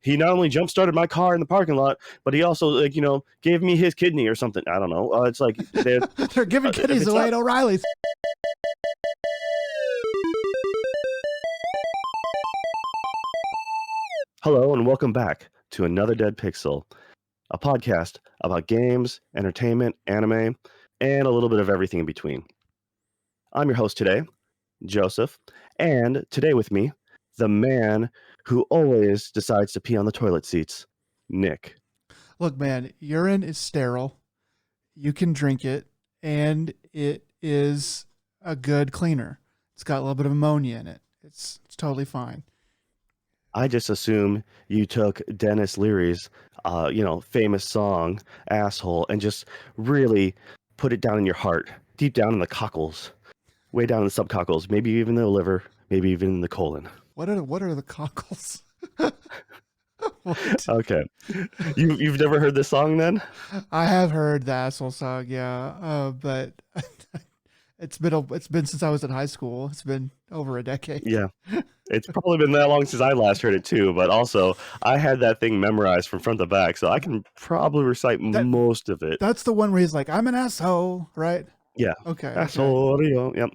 he not only jump started my car in the parking lot, but he also like gave me his kidney or something. I don't know. It's like they're giving kidneys away at O'Reilly's. Hello and welcome back to Another Dead Pixel, a podcast about games, entertainment, anime, and a little bit of everything in between. I'm your host today, Joseph, and today with me, the man who always decides to pee on the toilet seats, Nick. Look, man, urine is sterile. You can drink it, and it is a good cleaner. It's got a little bit of ammonia in it. It's totally fine. I just assume you took Dennis Leary's, famous song, Asshole, and just really put it down in your heart, deep down in the cockles, way down in the subcockles, maybe even the liver, maybe even in the colon. What are the cockles? Okay. You've never heard this song then? I have heard the Asshole song, yeah, but it's been since I was in high school. It's been over a decade. Yeah. It's probably been that long since I last heard it too, but also I had that thing memorized from front to back, so I can probably recite most of it. That's the one where he's like, "I'm an asshole," right? Yeah. Okay. Asshole. Okay. Yep.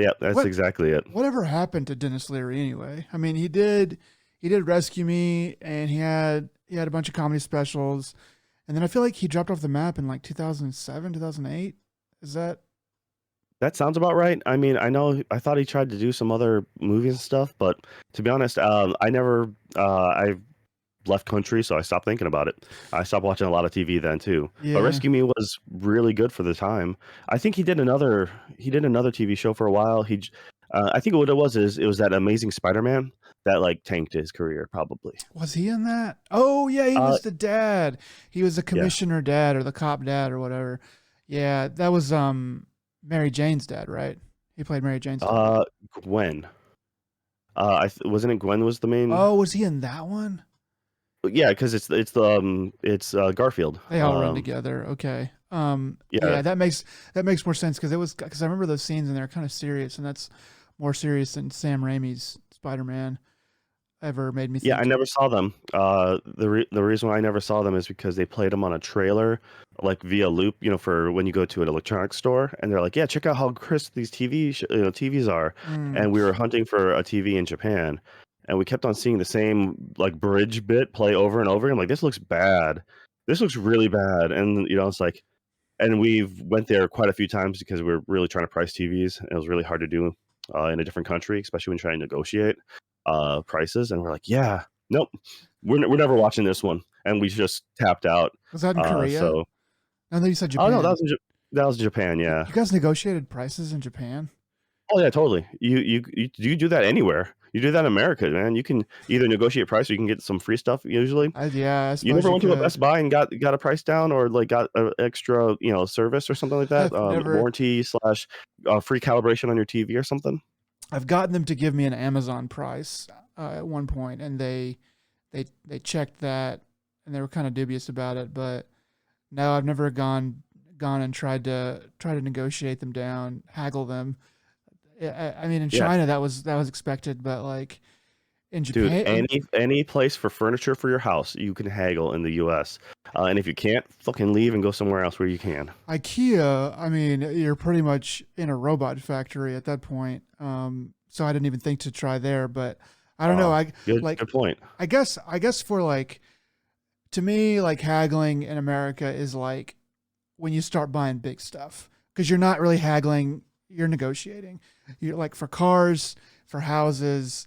Yeah, that's exactly it. Whatever happened to Dennis Leary anyway? I mean, he did Rescue Me, and he had a bunch of comedy specials, and then I feel like he dropped off the map in like 2007, 2008. Is that? That sounds about right. I mean, I thought he tried to do some other movies and stuff, but to be honest, I left country, so I stopped thinking about it. I stopped watching a lot of TV then too. Yeah. But Rescue Me was really good for the time. I think he did another TV show for a while. I think what it was that Amazing Spider-Man that like tanked his career probably. Was he in that? Oh yeah, he was the dad. He was the commissioner dad or the cop dad or whatever. Yeah, that was Mary Jane's dad, right? He played Mary Jane's dad. Gwen. Wasn't it Gwen was the main? Oh, was he in that one? Yeah, because it's Garfield. They all run together. Okay. Yeah, that makes more sense because I remember those scenes and they're kind of serious, and that's more serious than Sam Raimi's Spider-Man ever made me think. Yeah, I never saw them. The reason why I never saw them is because they played them on a trailer, like via loop, for when you go to an electronics store, and they're like, "Yeah, check out how crisp these TVs are." And we were hunting for a TV in Japan, and we kept on seeing the same like bridge bit play over and over. I'm like, "This looks bad. This looks really bad." And it's like, and we've went there quite a few times because we're really trying to price TVs, and it was really hard to do in a different country, especially when trying to negotiate prices. And we're like, yeah, nope, we're never watching this one, and we just tapped out. Was that in Korea? So I know you said Japan. Oh no, that was Japan. Yeah, you guys negotiated prices in Japan? Oh yeah, totally. You do that anywhere. You do that in America, man. You can either negotiate price or you can get some free stuff usually. Yeah, you never went to a Best Buy and got a price down or like got an extra service or something like that. Warranty / free calibration on your TV or something. I've gotten them to give me an Amazon price at one point, and they checked that, and they were kind of dubious about it. But no, I've never gone and tried to negotiate them down, haggle them. I mean, in China that was expected, but like in Japan, dude, any place for furniture for your house, you can haggle in the U.S. And if you can't, fucking leave and go somewhere else where you can. IKEA, I mean, you're pretty much in a robot factory at that point. So I didn't even think to try there, but I don't know. Good point. I guess for like, to me, like haggling in America is like when you start buying big stuff, because you're not really haggling, you're negotiating. You're like for cars, for houses,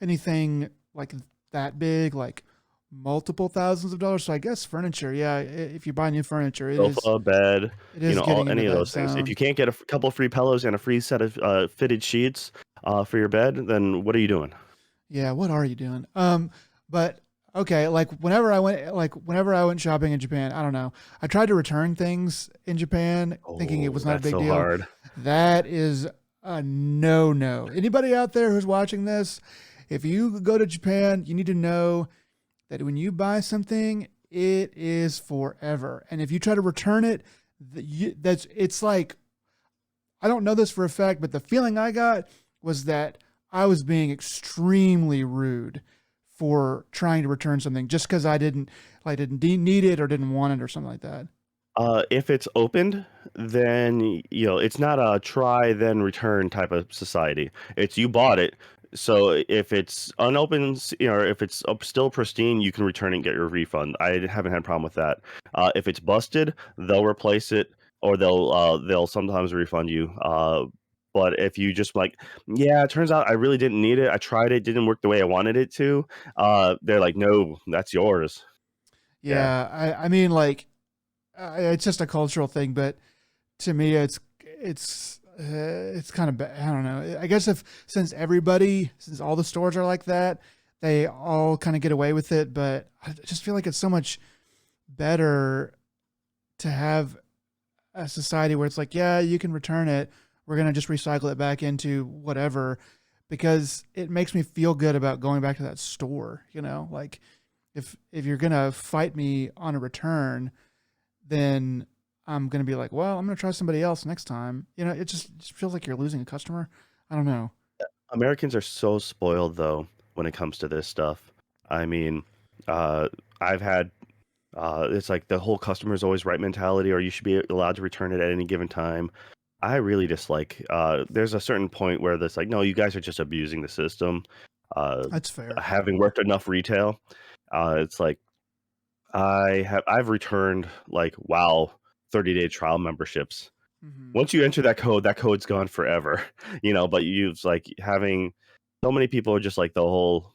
anything like that big, like multiple thousands of dollars. So I guess furniture, yeah. If you buy new furniture, sofa, bed, any of those things. If you can't get a couple of free pillows and a free set of fitted sheets for your bed, then what are you doing? Yeah, what are you doing? But okay, like whenever I went shopping in Japan, I don't know. I tried to return things in Japan, thinking it was not a big deal. Hard. That is a no. Anybody out there who's watching this, if you go to Japan, you need to know that when you buy something, it is forever. And if you try to return it, it's like, I don't know this for a fact, but the feeling I got was that I was being extremely rude for trying to return something just because I didn't need it or didn't want it or something like that? If it's opened, then it's not a try then return type of society. It's you bought it. So if it's unopened, or if it's still pristine, you can return it and get your refund. I haven't had a problem with that. If it's busted, they'll replace it, or they'll sometimes refund you. But if you just like, yeah, it turns out I really didn't need it. I tried it, didn't work the way I wanted it to. They're like, no, that's yours. Yeah. Yeah, I mean, like, it's just a cultural thing, but to me, it's kind of I don't know. I guess if since all the stores are like that, they all kind of get away with it. But I just feel like it's so much better to have a society where it's like, yeah, you can return it. We're gonna just recycle it back into whatever, because it makes me feel good about going back to that store. Like if you're gonna fight me on a return, then I'm gonna be like, well, I'm gonna try somebody else next time. It just feels like you're losing a customer. I don't know. Americans are so spoiled though when it comes to this stuff. I mean, uh, I've had it's like the whole customer's always right mentality, or you should be allowed to return it at any given time. I really dislike. There's a certain point where it's like, no, you guys are just abusing the system. Uh, That's fair. Having worked enough retail, it's like I've returned like wow 30-day trial memberships. Hmm. Once you enter that code's gone forever. But you've like having so many people are just like the whole,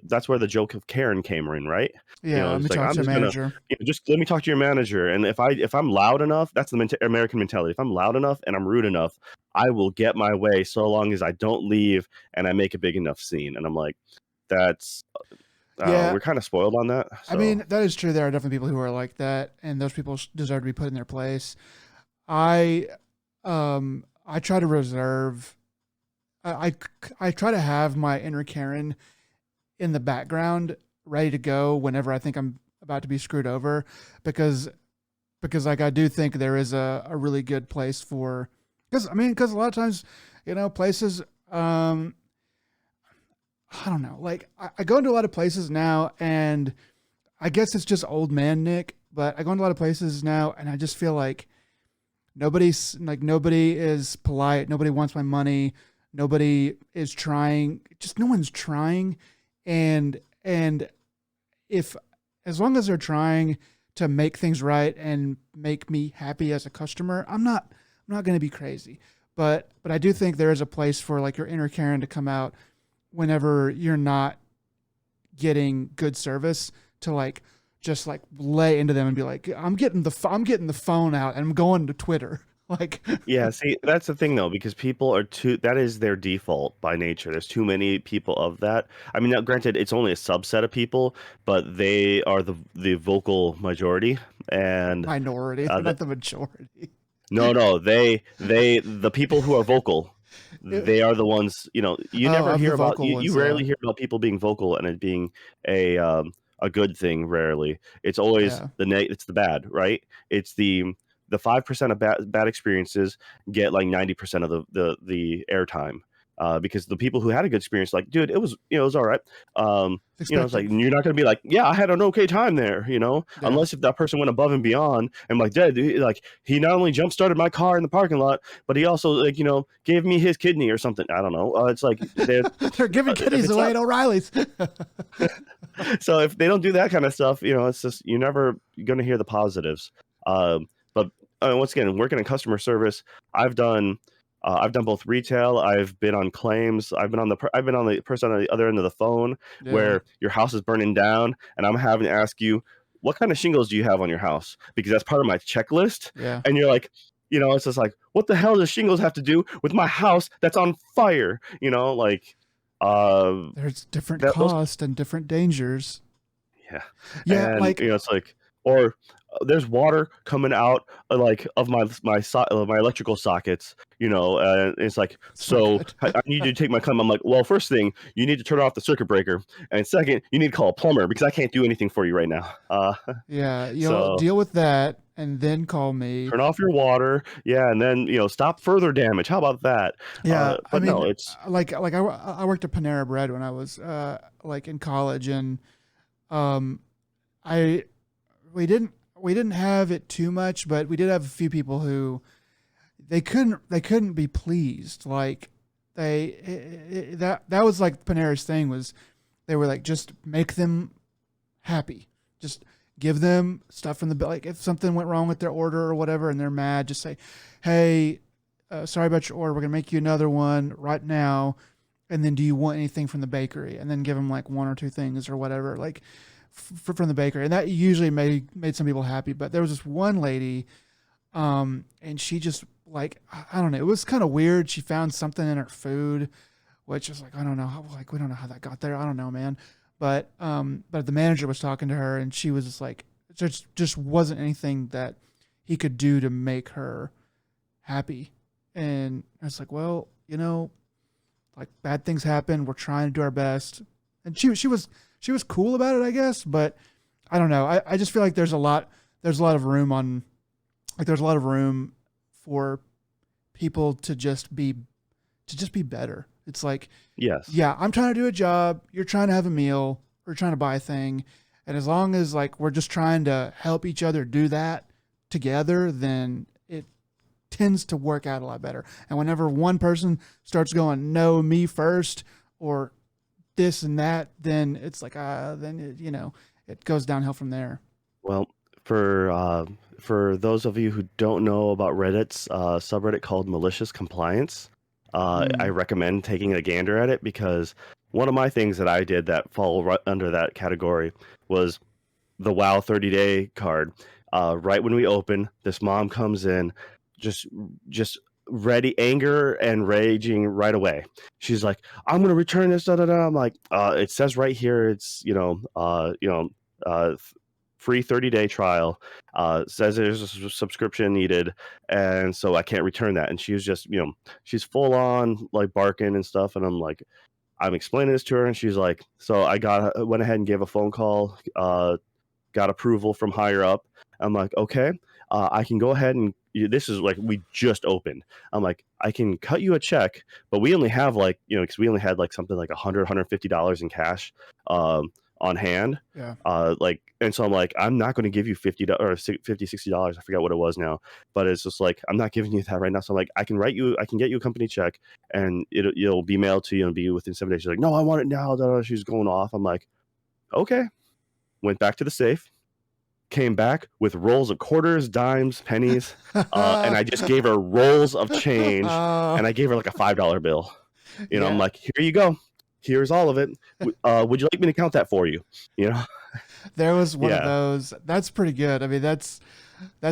that's where the joke of Karen came in, right? Yeah, let me It's like talk I'm to a just gonna manager. just let me talk to your manager, and if I'm loud enough, that's the American mentality. If I'm loud enough and I'm rude enough, I will get my way so long as I don't leave and I make a big enough scene. And I'm like, that's Yeah, we're kind of spoiled on that. I So mean, that is true. There are definitely people who are like that, and those people deserve to be put in their place. I, I try to reserve. I, I, I try to have my inner Karen in the background, ready to go whenever I think I'm about to be screwed over, because like I do think there is a really good place for, because a lot of times, places, I don't know, like I go into a lot of places now, and I guess it's just old man Nick, but I go into a lot of places now, and I just feel like nobody is polite, nobody wants my money, nobody is trying, just no one's trying, and if as long as they're trying to make things right and make me happy as a customer, I'm not going to be crazy. But I do think there is a place for like your inner Karen to come out whenever you're not getting good service, to like just like lay into them and be like, I'm getting the phone out and I'm going to Twitter. Like, yeah, see, that's the thing though, because people are too, that is their default by nature. There's too many people of that. I mean, now granted, it's only a subset of people, but they are the vocal majority. And minority, they're that not the majority. no, no, the people who are vocal, they are the ones, you Oh, never of the hear about, vocal you ones, yeah, rarely hear about people being vocal and it being a good thing, rarely. It's always yeah, it's the bad, right? It's the 5% of bad experiences get like 90% of the airtime. Because the people who had a good experience, like, dude, it was all right. it's It's like expected. you're not gonna be like, yeah, I had an okay time there, Yeah, unless if that person went above and beyond and like, dude, like he not only jump started my car in the parking lot, but he also like, gave me his kidney or something. I don't know. It's like they're giving if kitties it's away not at O'Reilly's. so if they don't do that kind of stuff, it's just you're never gonna hear the positives. But once again, working in customer service, I've done I've done both retail. I've been on claims. I've been on the person on the other end of the phone Yeah, where your house is burning down, and I'm having to ask you, what kind of shingles do you have on your house? Because that's part of my checklist. yeah. And you're like, it's just like, what the hell does shingles have to do with my house that's on fire? Like, There's different those costs and different dangers. yeah, Yeah, and like it's like, or there's water coming out like of my electrical sockets, and it's like, It's not so good. I need you to take my claim. I'm like, well, first thing, you need to turn off the circuit breaker, and second, you need to call a plumber because I can't do anything for you right now. Yeah, So deal with that and then call me. turn off your water, yeah, and then stop further damage. How about that? Yeah, I But mean, no, it's I worked at Panera Bread when I was like in college, and um, I we didn't have it too much, but we did have a few people who they couldn't be pleased. Like that was like Panera's thing was they were like, just make them happy, just give them stuff from the bill. Like if something went wrong with their order or whatever, and they're mad, just say, hey. Sorry about your order. We're gonna make you another one right now. And then, do you want anything from the bakery? And then give them like one or two things or whatever, like from the bakery. And that usually made some people happy. But there was this one lady, and she just like I don't know. It was kind of weird. She found something in her food, which is like I don't know. Like we don't know how that got there. I don't know, man. But the manager was talking to her, and she was just like, just wasn't anything that he could do to make her happy. And I was like, well, like bad things happen. We're trying to do our best. And she was cool about it, I guess. But I don't know. I just feel like there's a lot of room for people to just be better. It's like, yes. yeah, I'm trying to do a job. You're trying to have a meal. We're trying to buy a thing. And as long as like we're just trying to help each other do that together, then it tends to work out a lot better. And whenever one person starts going, no, me first, or this and that, then it's like, then it goes downhill from there. Well, for those of you who don't know about Reddit's subreddit called Malicious Compliance, I recommend taking a gander at it, because one of my things that I did that fall right under that category was the WoW 30-day card. Right when we open, this mom comes in, just ready, anger and raging right away. She's like, I'm gonna return this, da da da. I'm like, it says right here it's free 30-day trial, says there's a subscription needed, and so I can't return that. And she was just, she's full on like barking and stuff, and I'm explaining this to her, and she's like, so went ahead and gave a phone call, got approval from higher up. I'm like, okay, I can go ahead and this is like we just opened. I'm like, I can cut you a check, but we only have like, because we only had like something like $150 in cash on hand. Yeah. And so I'm like, I'm not going to give you $50 or $60. I forgot what it was now, but it's just like, I'm not giving you that right now. So I'm like, I can get you a company check, and it'll be mailed to you and be within 7 days. She's like, no, I want it now. She's going off. I'm like, okay. Went back to the safe, came back with rolls of quarters, dimes, pennies, and I just gave her rolls of change, and I gave her like a $5 bill. Yeah. I'm like, here you go. Here's all of it. Would you like me to count that for you? There was one of Yeah. those. That's pretty good. I mean, that's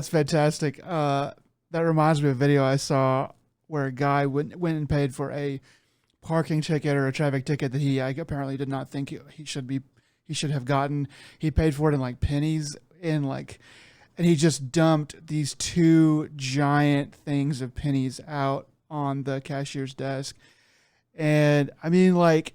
fantastic. That reminds me of a video I saw where a guy went and paid for a parking ticket or a traffic ticket that he apparently did not think he should have gotten. He paid for it in like pennies, and he just dumped these two giant things of pennies out on the cashier's desk. And I mean, like,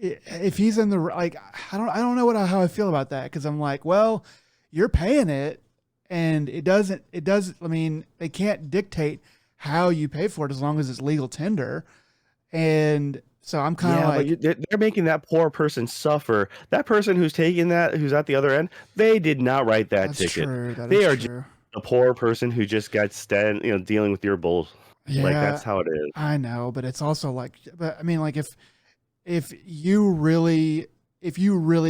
if he's in the like, I don't know how I feel about that, because I'm like, well, you're paying it, and it doesn't. I mean, they can't dictate how you pay for it as long as it's legal tender, and so I'm kind of like, but they're making that poor person suffer. That person who's taking that, who's at the other end, they did not write that that's ticket. true. That They is are true. just a poor person who just got dealing with your bull. Yeah, Like, that's how it is. I know, but it's also like, but I mean, like if you really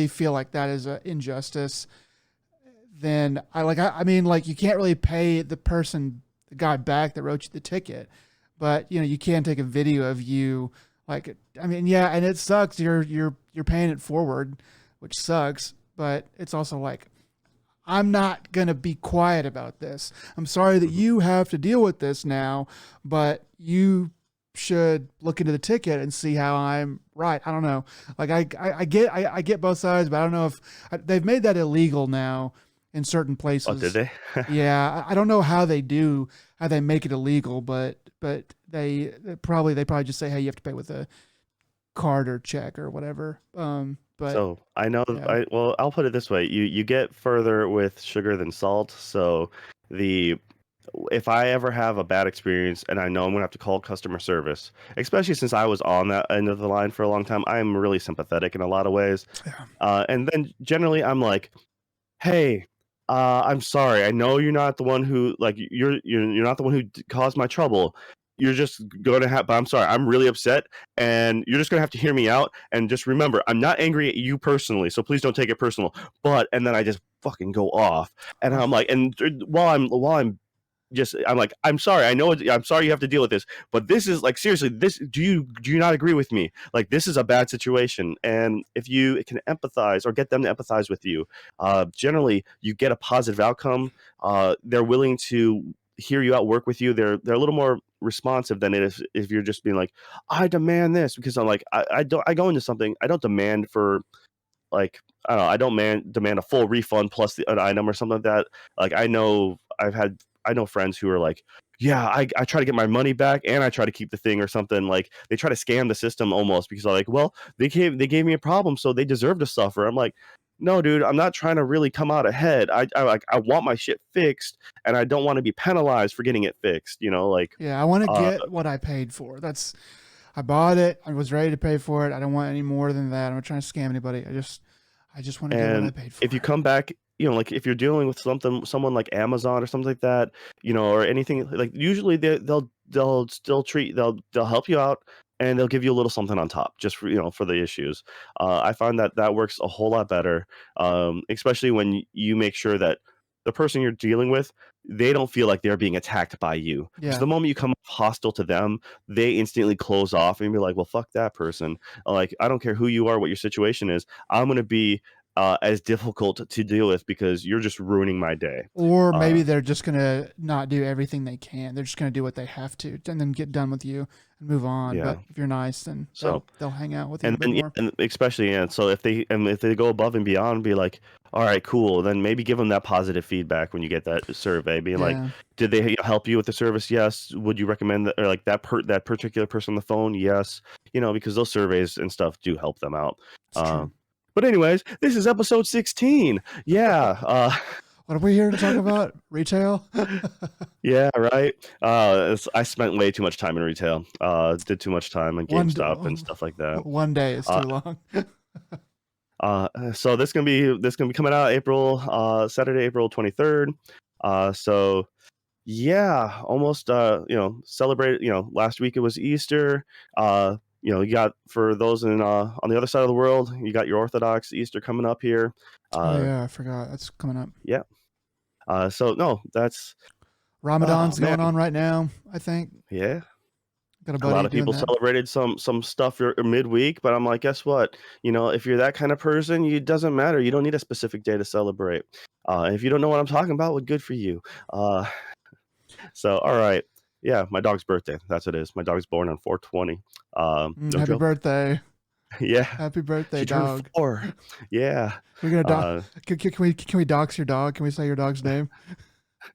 feel like that is an injustice, then I mean, like, you can't really pay the guy back that wrote you the ticket, but you can take a video of you, like, I mean, yeah, and it sucks. You're paying it forward, which sucks, but it's also like, I'm not going to be quiet about this. I'm sorry that you have to deal with this now, but you should look into the ticket and see how I'm right. I don't know. Like I get both sides, but I don't know if they've made that illegal now in certain Oh, did places. they? Yeah, I don't know how they make it illegal, but they probably just say, hey, you have to pay with a card or check or whatever. But So I know yeah, well, I'll put it this way. You get further with sugar than salt. So the if I ever have a bad experience and I know I'm gonna have to call customer service, especially since I was on that end of the line for a long time, I am really sympathetic in a lot of ways. yeah, And then generally I'm like, hey, I'm sorry. I know you're not the one who like you're not the one who caused my trouble. You're just gonna have, but I'm sorry. I'm really upset, and you're just gonna have to hear me out. And just remember, I'm not angry at you personally, so please don't take it personal. But and then I just fucking go off, and I'm oh, like, and while I'm just I'm like, I'm sorry. I know I'm sorry you have to deal with this, but this is like seriously. This do you not agree with me? Like this is a bad situation, and if you can empathize or get them to empathize with you, generally you get a positive outcome. They're willing to hear you out, work with you. They're a little more responsive than it is if you're just being like, I demand this because I'm like I go into something I don't demand for like I don't know, I don't demand a full refund plus an item or something like that. Like I know friends who are like, yeah, I try to get my money back and I try to keep the thing or something. Like they try to scam the system almost because they're like, well, they gave me a problem, so they deserve to suffer. I'm like, no, dude, I'm not trying to really come out ahead. I want my shit fixed and I don't want to be penalized for getting it fixed. Like yeah. I want to uh, get what I paid for. I bought it. I was ready to pay for it. I don't want any more than that. I'm not trying to scam anybody. I just want to get what I And paid if you for. come back, like if you're dealing with someone like Amazon or something like that, or anything like usually they'll still they'll help you out and they'll give you a little something on top just for the issues. I find that works a whole lot better, especially when you make sure that the person you're dealing with, they don't feel like they're being attacked by you. Because Yeah. the moment you come hostile to them, they instantly close off and be like, well, fuck that person. Like, I don't care who you are, what your situation is. I'm going to be as difficult to deal with because you're just ruining my day. Or Uh, maybe they're just gonna not do everything they can. They're just gonna do what they have to, and then get done with you and move on. yeah. But if you're nice, then So they'll hang out with you a and bit then yeah, more. and especially so if they go above and beyond, be like, all right, cool. Then maybe give them that positive feedback when you get that survey, being like, Yeah, did they help you with the service? Yes. Would you recommend that or like that particular person on the phone? Yes. Because those surveys and stuff do help them out. it's Uh, true. but anyways, this is episode 16. Yeah. What are we here to talk about? Retail? Yeah, right. I spent way too much time in retail. Did too much time on one GameStop and stuff like that. one day is Uh, too long. so this gonna be coming out Saturday, April 23rd. So yeah, almost celebrated. Last week it was Easter. You got for those in on the other side of the world, you got your Orthodox Easter coming up here. Oh Uh, yeah, I forgot. That's coming up. yeah. So no, that's oh Ramadan's man, going on right now. I think yeah. got a A lot buddy of doing people that. celebrated some stuff midweek, but I'm like, guess what? If you're that kind of person, it doesn't matter. You don't need a specific day to celebrate. If you don't know what I'm talking about, well, good for you. Uh, so, all right, yeah, my dog's birthday. That's what it is. My dog's born on 420. No Happy joke. birthday! Yeah, Happy birthday, she turned dog. 4. Yeah, We're gonna uh, can we dox your dog? Can we say your dog's name?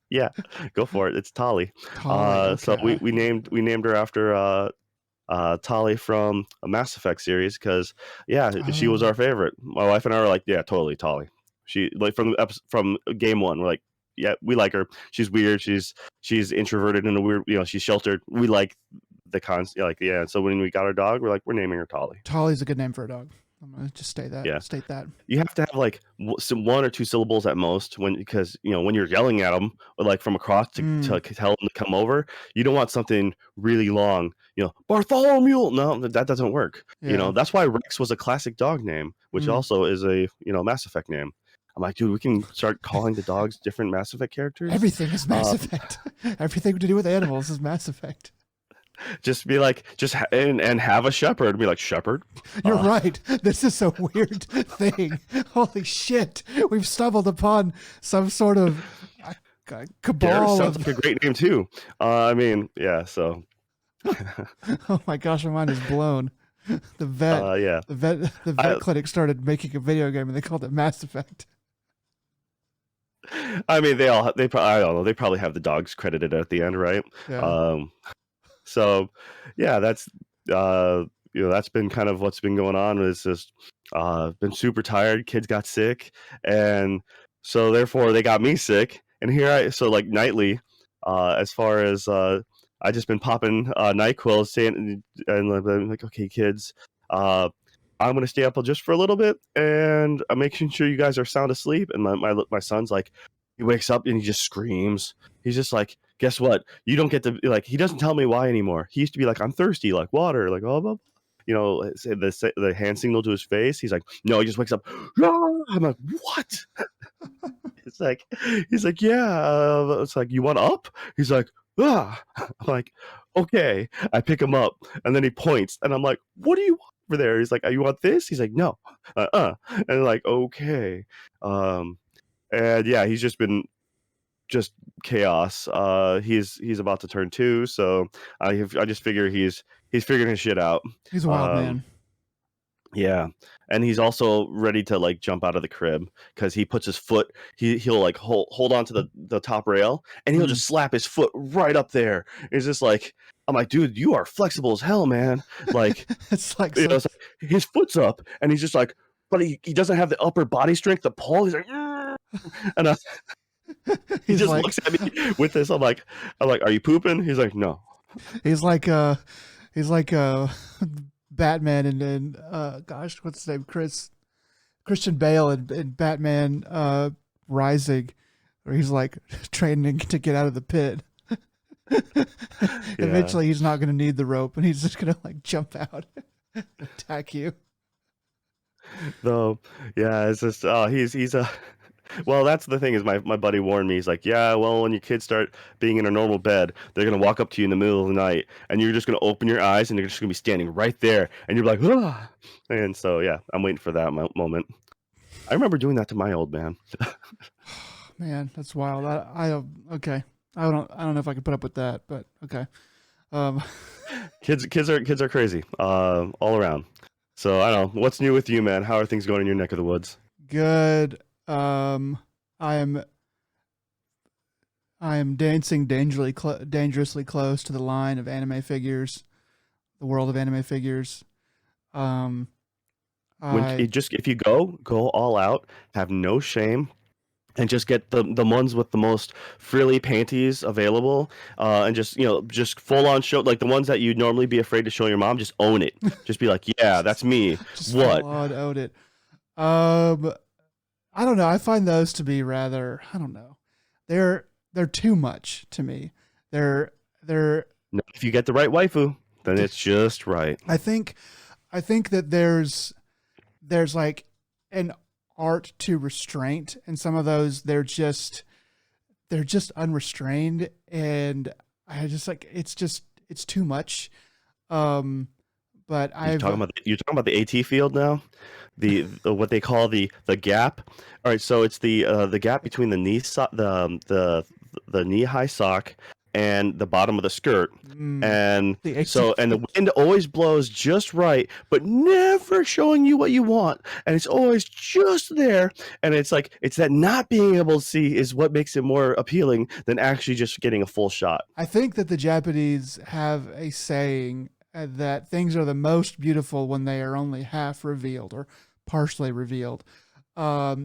yeah, go for it. It's Tolly. Tolly. So we Okay. we named we named her after Tali from a Mass Effect series because yeah, she was Oh, our favorite. My wife and I were like, yeah, totally Tali. She like from game one, we're like, yeah, we like her. She's weird. She's introverted in a weird, she's sheltered. We like the like yeah. So when we got our dog, we're like, we're naming her Tali. Tolly's a good name for a dog. I'm gonna just Yeah, state that. you have to have like some one or two syllables at most because when you're yelling at them or like from across to Mm, tell them to come over, you don't want something really long. Bartholomew. No, that doesn't work. yeah. That's why Rex was a classic dog name, which Mm. also is a Mass Effect name. I'm like, dude, we can start calling the dogs different Mass Effect characters. Everything is Mass Effect. Everything to do with animals is Mass Effect. Just be like, and have a shepherd. Be like shepherd. You're Uh, right. This is a weird thing. Holy shit. We've stumbled upon some sort of Garrus cabal sounds of. like a great name too. I mean, yeah. So Oh my gosh, my mind is blown. The vet, Yeah. the vet I clinic started making a video game and they called it Mass Effect. I mean, I don't know, they probably have the dogs credited at the end, right? Yeah. Um, so yeah, uh, that's been kind of what's been going on. Is just been super tired. Kids got sick, and so therefore they got me sick. And here so like nightly, as far as I just been popping NyQuil, saying and I'm like, okay, kids, uh, I'm gonna stay up just for a little bit, and I'm making sure you guys are sound asleep. And my son's like, he wakes up and he just screams. He's just like, guess what? You don't get to like. He doesn't tell me why anymore. He used to be like, I'm thirsty, like water, like oh, blah, blah. Say the hand signal to his face. He's like, no. He just wakes up. "Ah!" I'm like, what? It's like, he's like, yeah. It's like, you want up? He's like, ah. I'm like, okay. I pick him up, and then he points, and I'm like, what do you want over there? He's like, you want this? He's like, no. And like, okay. Um, and yeah, he's just been just chaos. He's about to turn 2, so I just figure he's figuring his shit out. He's a wild Um, man. yeah, and he's also ready to like jump out of the crib because he puts his foot. He'll like hold on to the top rail, and he'll Mm. just slap his foot right up there. It's just like, I'm like, dude, you are flexible as hell, man. Like, It's like it's like his foot's up, and he's just like, but he doesn't have the upper body strength to pull. He's like, "Ah." And he he's just like looks at me with this. I'm like, are you pooping? He's like, no. he's like he's like Batman and gosh, what's his name? Christian Bale in Batman Rising, where he's like training to get out of the pit. Yeah. Eventually he's not going to need the rope and he's just going to like jump out attack you. Though, yeah, it's just he's a well, that's the thing is my buddy warned me. He's like, yeah, well, when your kids start being in a normal bed, they're gonna walk up to you in the middle of the night, and you're just gonna open your eyes, and they're just gonna be standing right there, and you're like, ah. And so yeah, I'm waiting for that moment. I remember doing that to my old man. Man, that's wild. Okay. I don't know if I can put up with that, but okay. Um, Kids are crazy, all around. So I don't know. What's new with you, man? How are things going in your neck of the woods? good. I am dancing dangerously close to the line of anime figures, the world of anime figures. Um, I If you go all out, have no shame, and just get the ones with the most frilly panties available, and just full on show like the ones that you'd normally be afraid to show your mom. Just own it. Just be like, yeah, that's me. just What? full on own it. Um, I don't know. I find those to be rather. I don't know. They're too much to me. They're. No, if you get the right waifu, then it's just right. I think that there's like an art to restraint, and some of those they're just unrestrained, and I just like it's too much. But You're talking about the AT field now, the what they call the gap. All right, so it's the gap between the the knee high sock and the bottom of the skirt. And the so and the wind always blows just right, but never showing you what you want, and it's always just there. And it's like it's that not being able to see is what makes it more appealing than actually just getting a full shot. I think that the Japanese have a saying that things are the most beautiful when they are only half revealed or partially revealed. I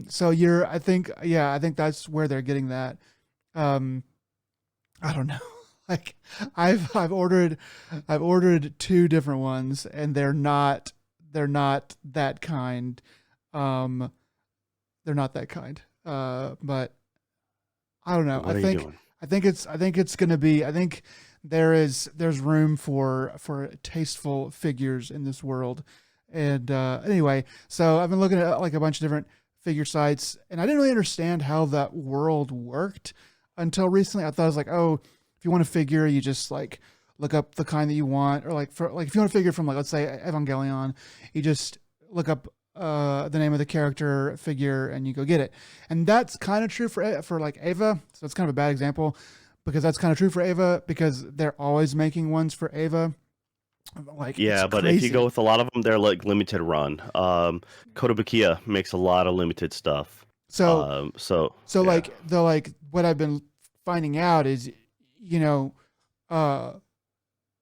think that's where they're getting that. I don't know. Like I've ordered 2 different ones and they're not that kind. They're not that kind. But I don't know. What are you doing? I think it's going to be, I think there's room for tasteful figures in this world. And anyway, so I've been looking at like a bunch of different figure sites and I didn't really understand how that world worked until recently. I thought it was like, oh, if you want a figure, you just like look up the kind that you want, or like if you want a figure from like, let's say Evangelion, you just look up the name of the character figure and you go get it. And that's kind of true for like Ava. So it's kind of a bad example because that's kind of true for Ava because they're always making ones for Ava. Like it's Yeah, but if you go crazy. with a lot of them, they're like limited run. Kotobukiya makes a lot of limited stuff. So so Yeah. like the like what I've been finding out is, you know, uh,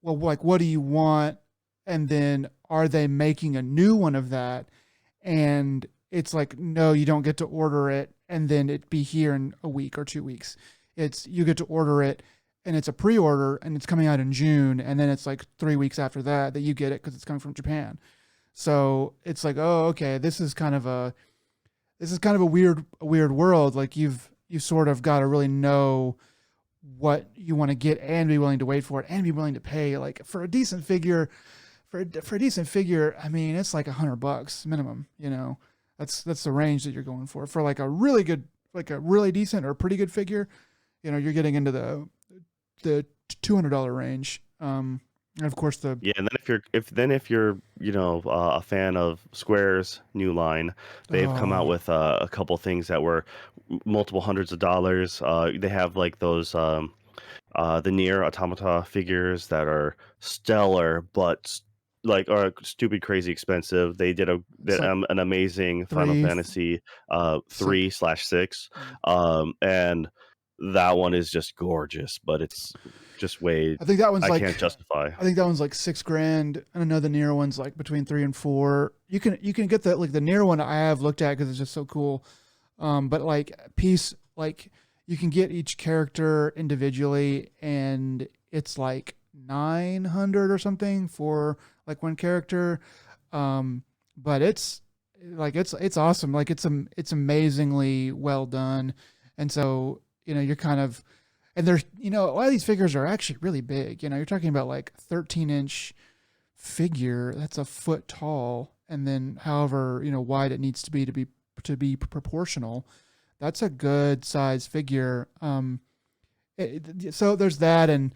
well, like what do you want, and then are they making a new one of that? And it's like, no, you don't get to order it and then it be here in a week or 2 weeks. It's you get to order it and it's a pre-order and it's coming out in June, and then it's like 3 weeks after that that you get it because it's coming from Japan. So it's like, oh, okay, this is kind of a weird world. Like you sort of got to really know what you want to get and be willing to wait for it and be willing to pay like for a decent figure. For a decent figure, I mean, it's like $100 minimum. You know, that's the range that you're going for like a really good, like a really decent or pretty good figure. You know, you're getting into the $200 range. And of course the Yeah, and then if you're a fan of Square's new line, they've come out oh with a couple things that were multiple hundreds of dollars. They have like those the Nier Automata figures that are stellar, but like are stupid crazy expensive. They did it's like an amazing Final three Fantasy six. 3/6, Mm. and that one is just gorgeous, but it's just way I think that one's I like can't justify. I think that one's like 6 grand, and I know the near one's like between 3 and 4. You can get the like the near one I have looked at because it's just so cool. But like piece like you can get each character individually, and it's like 900 or something for like one character. But it's like it's awesome. Like it's amazingly well done, and so you're kind of and there's a lot of these figures are actually really big. You're talking about like 13-inch figure that's a foot tall, and then however wide it needs to be proportional. That's a good size figure. So there's that, and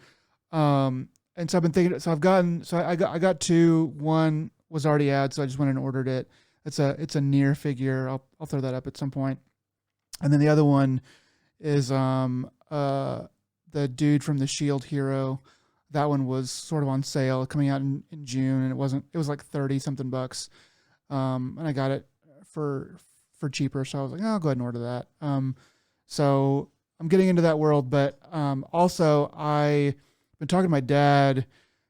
so I've been thinking. So I got two. One was already out, so I just went and ordered it. It's a near figure. I'll throw that up at some point, and then the other one is the dude from the Shield Hero. That one was sort of on sale, coming out in June, and it was like 30 something bucks. And I got it for cheaper, so I was like, oh, I'll go ahead and order that. So I'm getting into that world, but also I've been talking to my dad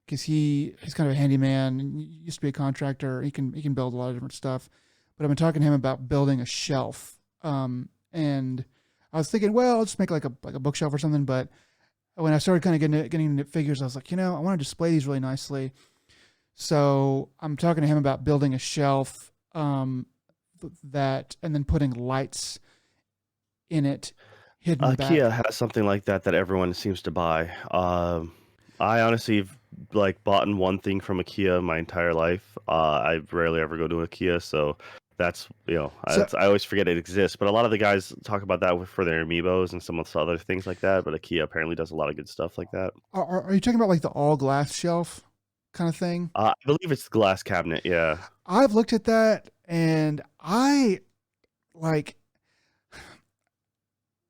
because he's kind of a handyman and he used to be a contractor. He can build a lot of different stuff, but I've been talking to him about building a shelf. And I was thinking, well, I'll just make like a bookshelf or something. But when I started kind of getting into figures, I was like, I want to display these really nicely. So I'm talking to him about building a shelf that, and then putting lights in it, hidden Kia back. has something like that everyone seems to buy. I honestly have like bought one thing from IKEA my entire life. I rarely ever go to IKEA, so that's So I always forget it exists. But a lot of the guys talk about that for their amiibos and some of the other things like that. But IKEA apparently does a lot of good stuff like that. are you talking about like the all glass shelf kind of thing? I believe it's the glass cabinet. Yeah. I've looked at that, and like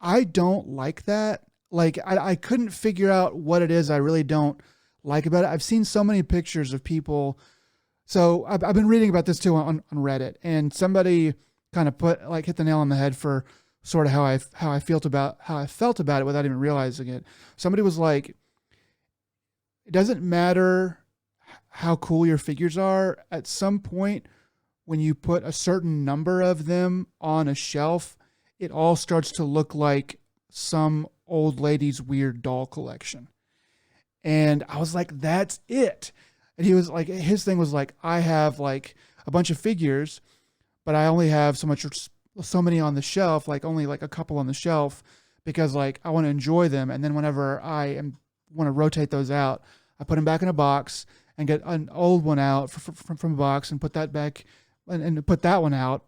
I don't like that. Like I couldn't figure out what it is I really don't like about it. I've seen so many pictures of people. So I've been reading about this too on Reddit, and somebody kind of hit the nail on the head for sort of how I felt about it without even realizing it. Somebody was like, it doesn't matter how cool your figures are. At some point, when you put a certain number of them on a shelf, it all starts to look like some old lady's weird doll collection. And I was like, that's it. And he was like, his thing was like, I have like a bunch of figures, but I only have so many on the shelf, like only like a couple on the shelf, because like I want to enjoy them. And then whenever want to rotate those out, I put them back in a box and get an old one out from a box and put that back and put that one out.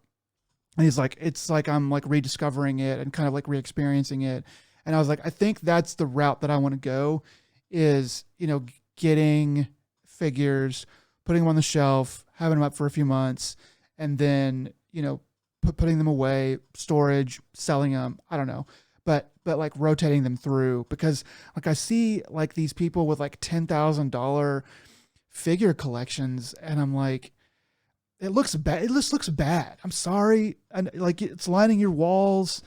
And he's like, it's like I'm like rediscovering it and kind of like re-experiencing it. And I was like, I think that's the route that I want to go, is getting figures, putting them on the shelf, having them up for a few months, and then putting them away, storage, selling them. I don't know, but like rotating them through, because like I see like these people with like $10,000 figure collections, and I'm like, it looks bad. It just looks bad. I'm sorry. And like it's lining your walls.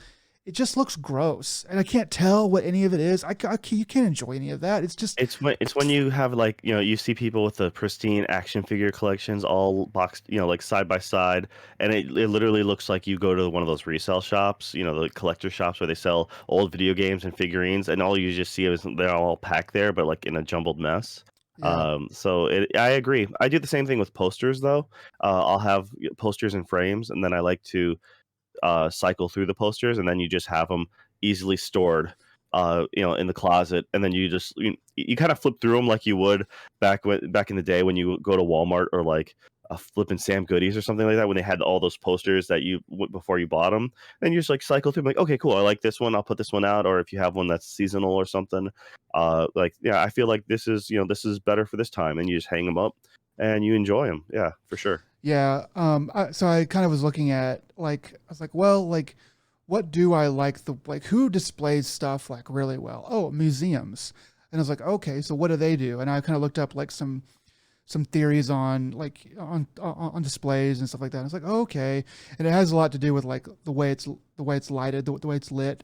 It just looks gross. And I can't tell what any of it is. You can't enjoy any of that. It's just, It's when you have like, you see people with the pristine action figure collections all boxed, like side by side, and it literally looks like you go to one of those resale shops, the collector shops where they sell old video games and figurines, and all you just see is they're all packed there, but like in a jumbled mess. yeah, I agree. I do the same thing with posters though. I'll have posters and frames, and then I like to cycle through the posters, and then you just have them easily stored, in the closet, and then you kind of flip through them like you would back in the day when you go to Walmart or like a flipping Sam Goodies or something like that when they had all those posters that before you bought them, and you just like cycle through 'em, like, okay, cool, I like this one, I'll put this one out, or if you have one that's seasonal or something, like, yeah, I feel like this is better for this time, and you just hang them up and you enjoy them. Yeah, for sure. yeah. So I kind of was looking at like, I was like, well, like, what do I like who displays stuff like really well? Oh, museums. And I was like, okay, so what do they do? And I kind of looked up like some theories on like on displays and stuff like that. I was like, oh, okay, and it has a lot to do with like the way it's lighted, the way it's lit.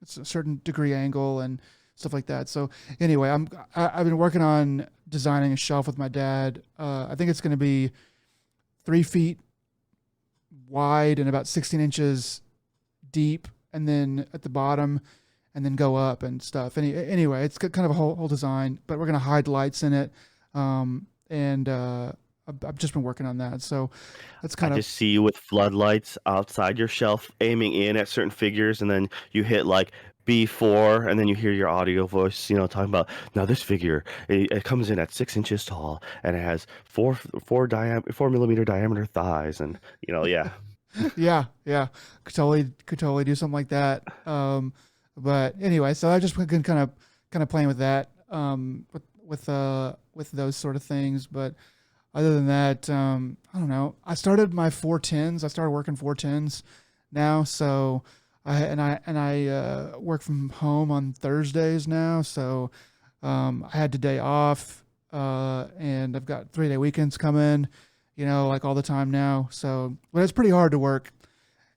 It's a certain degree angle and stuff like that. So anyway, I've been working on designing a shelf with my dad. I think it's going to be 3 feet wide and about 16 inches deep, and then at the bottom, and then go up and stuff. Anyway, it's kind of a whole design, but we're going to hide lights in it. And I've just been working on that. So that's I kind of, just see you with floodlights outside your shelf, aiming in at certain figures, and then you hit like B4, and then you hear your audio voice, talking about, now this figure, it comes in at 6 inches tall, and it has 4 millimeter diameter thighs, and yeah. yeah, could totally do something like that. But anyway, so I've just been kind of playing with that, with those sort of things. But other than that, I don't know. I started my 410s. I started working 410s now. So I work from home on Thursdays now. So I had today off, and I've got 3-day weekends coming, like all the time now. So, but it's pretty hard to work.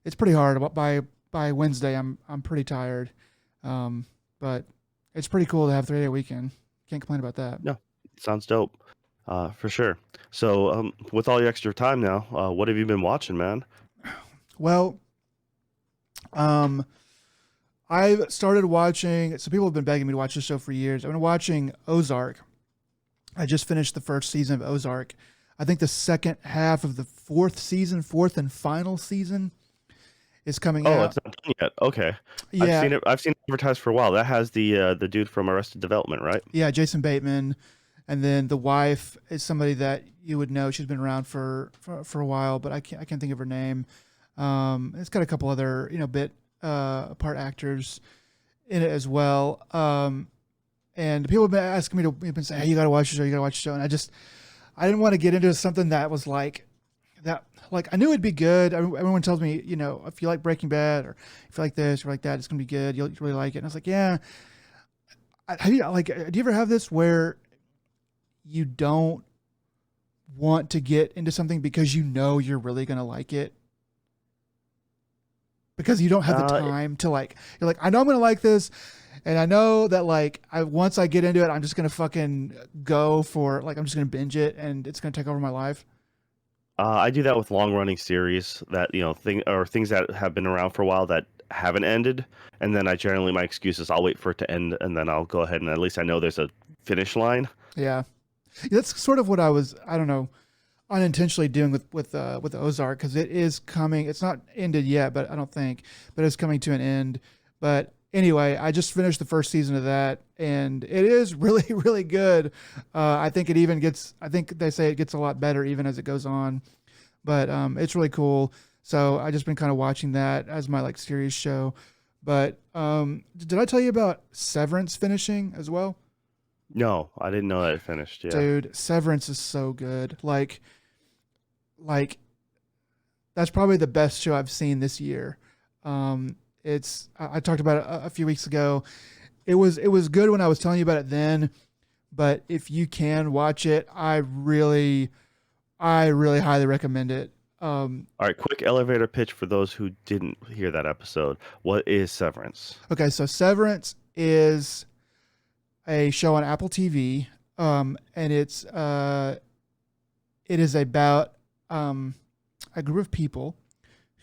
It's pretty hard. By Wednesday, I'm pretty tired. But it's pretty cool to have 3-day weekend. Can't complain about that. No, sounds dope, for sure. So, with all your extra time now, what have you been watching, man? Well, I've started watching. So people have been begging me to watch this show for years. I've been watching Ozark. I just finished the first season of Ozark. I think the second half of the fourth and final season is coming Oh, out. it's not done yet. Okay, I've Yeah, seen it. I've seen it advertised for a while. That has the dude from Arrested Development, right? yeah, Jason Bateman, and then the wife is somebody that you would know. She's been around for a while, but I can't think of her name. It's got a couple other bit part actors in it as well. And people have been asking me have been saying, "Hey, you got to watch the show. You got to watch the show." And I didn't want to get into something that was like that. Like I knew it'd be good. Everyone tells me, if you like Breaking Bad or if you like this or like that, it's gonna be good. You'll really like it. And I was like, yeah. Do you ever have this where you don't want to get into something because you're really gonna like it? Because you don't have the time to you're like, I know I'm gonna like this, and I know that once I get into it, I'm just gonna fucking go for I'm just gonna binge it, and it's gonna take over my life. I do that with long running series that things that have been around for a while that haven't ended, and then my excuse is I'll wait for it to end, and then I'll go ahead and at least I know there's a finish line. Yeah, that's sort of what I was. I don't know, unintentionally doing with Ozark, because it is coming. It's not ended yet, but I don't think, but it's coming to an end. But anyway, I just finished the first season of that, and it is really, really good. I think it even gets. I think they say it gets a lot better even as it goes on, but it's really cool. So I just been kind of watching that as my series show. But did I tell you about Severance finishing as well? No, I didn't know that it finished. Yeah. Dude, Severance is so good. Like that's probably the best show I've seen this year. I talked about it a few weeks ago. It was good when I was telling you about it then, but if you can watch it, I really highly recommend it. All right, quick elevator pitch for those who didn't hear that episode. What is Severance? Okay, so Severance is a show on Apple TV, and it is about a group of people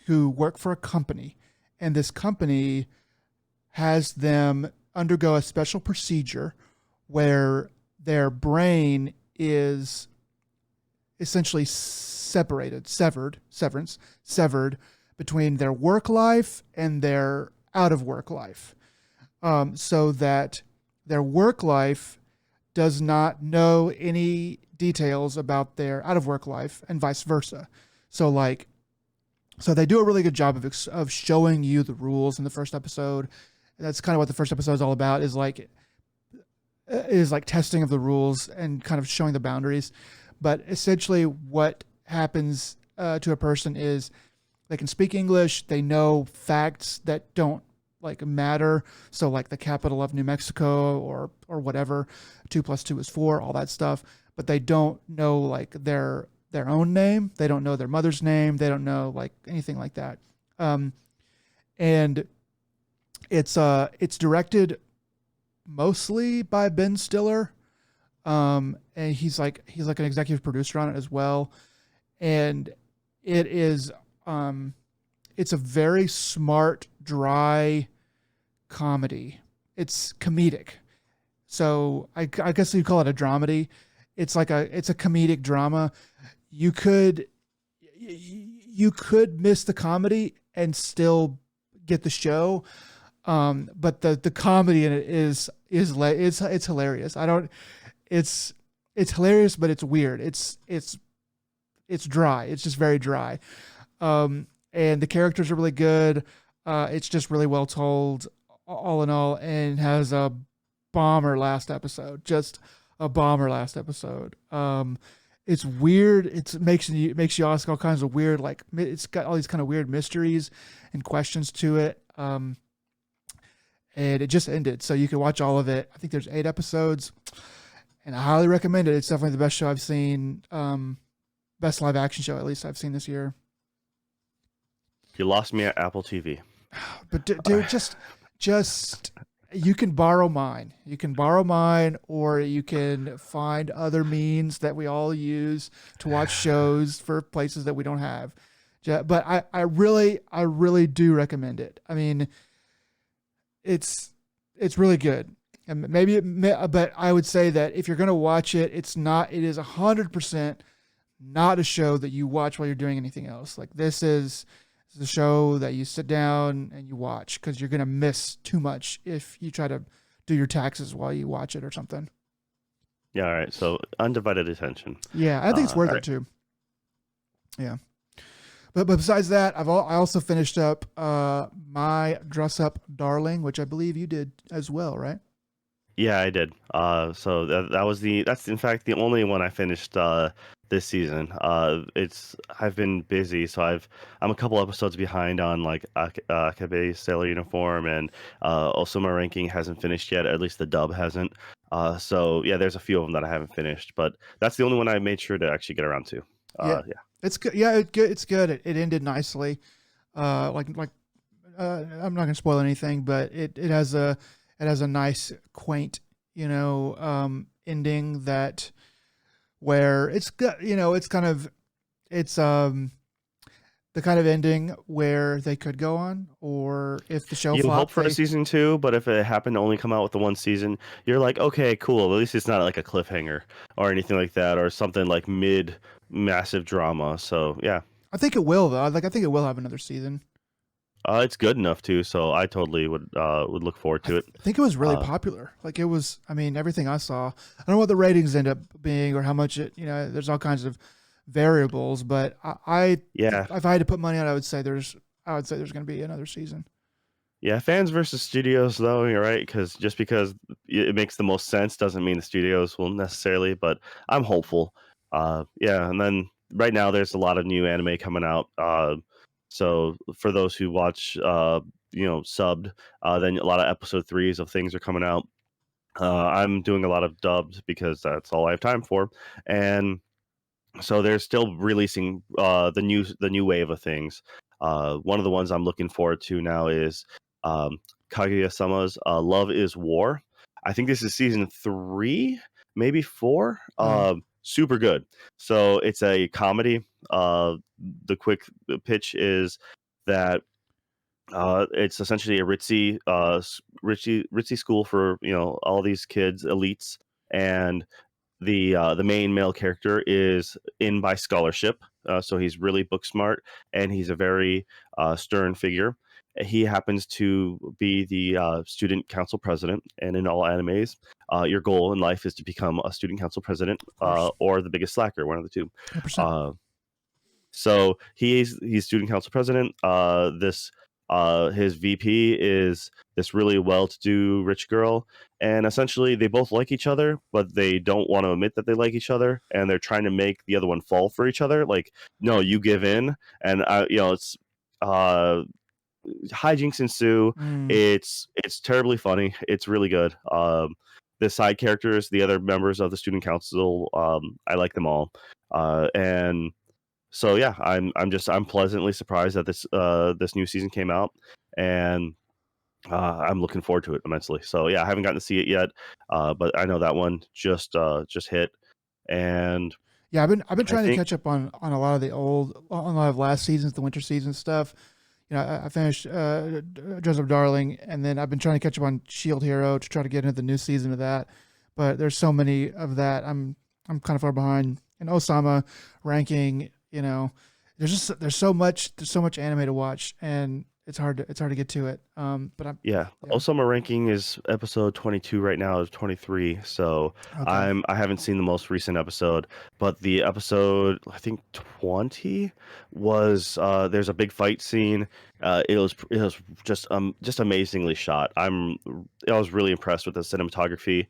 who work for a company, and this company has them undergo a special procedure where their brain is essentially severed between their work life and their out of work life, so that their work life does not know any details about their out of work life and vice versa. So like, so they do a really good job of showing you the rules in the first episode. And that's kind of what the first episode is all about, is like testing of the rules and kind of showing the boundaries. But essentially what happens to a person is they can speak English, they know facts that don't like matter. So like the capital of New Mexico or whatever, 2 + 2 is 4, all that stuff. But they don't know like their own name. They don't know their mother's name. They don't know like anything like that. And it's directed mostly by Ben Stiller. And he's like an executive producer on it as well. And it is it's a very smart, dry comedy. It's comedic. So I guess you call it a dramedy. It's a comedic drama. You could miss the comedy and still get the show. But the comedy in it is it's hilarious. It's hilarious, but it's weird. It's dry. It's just very dry. And the characters are really good. It's just really well told, all in all, and has a bomber last episode. Just a bomber last episode. It's weird. It makes you ask all kinds of weird, like it's got all these kind of weird mysteries and questions to it. And it just ended, so you can watch all of it. I think there's 8 episodes, and I highly recommend it. It's definitely the best show I've seen. Best live action show, at least, I've seen this year. You lost me at Apple TV. But dude, just you can borrow mine. You can borrow mine, or you can find other means that we all use to watch shows for places that we don't have. But I really do recommend it. I mean, it's really good. And but I would say that if you're going to watch it, it is 100% not a show that you watch while you're doing anything else. Like this is the show that you sit down and you watch, because you're going to miss too much if you try to do your taxes while you watch it or something. Yeah, all right. So undivided attention. Yeah, I think it's worth it too. Yeah. But besides that, I also finished up My Dress Up Darling, which I believe you did as well, right? Yeah, I did. So that's in fact the only one I finished this season. I've been busy, so I'm a couple episodes behind on like Akabe's Sailor Uniform, and also my ranking hasn't finished yet. At least the dub hasn't. So yeah, there's a few of them that I haven't finished, but that's the only one I made sure to actually get around to. Yeah, it's good. Yeah, it's good. It ended nicely. I'm not gonna spoil anything, but it has a nice, quaint, ending that where it's the kind of ending where they could go on, or if the show You flopped, hope for a season 2, but if it happened to only come out with the one season, you're like, okay, cool. At least it's not like a cliffhanger or anything like that, or something like mid massive drama. So yeah, I think it will though. Like I think it will have another season. it's good enough too. So I totally would look forward to it. I think it was really popular. Like it was. I mean, everything I saw. I don't know what the ratings end up being or how much it. There's all kinds of variables, but if I had to put money on it, I would say there's going to be another season. Yeah, fans versus studios, though, you're right, because just because it makes the most sense doesn't mean the studios will necessarily, but I'm hopeful. Yeah, and then right now there's a lot of new anime coming out. So for those who watch, subbed, then a lot of episode 3s of things are coming out. I'm doing a lot of dubbed because that's all I have time for, and so they're still releasing the new wave of things. One of the ones I'm looking forward to now is um, Kaguya-sama's Love Is War. I think this is season 3, maybe 4. Oh, Super good. So it's a comedy. The quick pitch is that it's essentially a ritzy school for all these kids, elites, and the main male character is in by scholarship, so he's really book smart, and he's a very stern figure. He happens to be the student council president, and in all animes, your goal in life is to become a student council president, of course, or the biggest slacker, one of the two. 100%. Uh, so he's student council president. This his VP is this really well-to-do rich girl, and essentially they both like each other, but they don't want to admit that they like each other, and they're trying to make the other one fall for each other. Like, no, you give in, and it's uh, hijinks ensue. Mm. It's terribly funny. It's really good. The side characters, the other members of the student council, I like them all, and so yeah, I'm pleasantly surprised that this new season came out, and I'm looking forward to it immensely. So yeah, I haven't gotten to see it yet, but I know that one just hit, and Yeah, I've been I trying to think catch up on a lot of on a lot of last seasons, the winter season stuff. I finished Joseph Darling, and then I've been trying to catch up on Shield Hero to try to get into the new season of that. But there's so many of that. I'm kind of far behind. And Osama ranking, there's so much anime to watch, and it's hard to get to it. But I'm yeah, yeah. also my ranking is episode 22 right now is 23, so Okay. I haven't seen the most recent episode, but the episode I think 20 was there's a big fight scene. It was just amazingly shot. I was really impressed with the cinematography.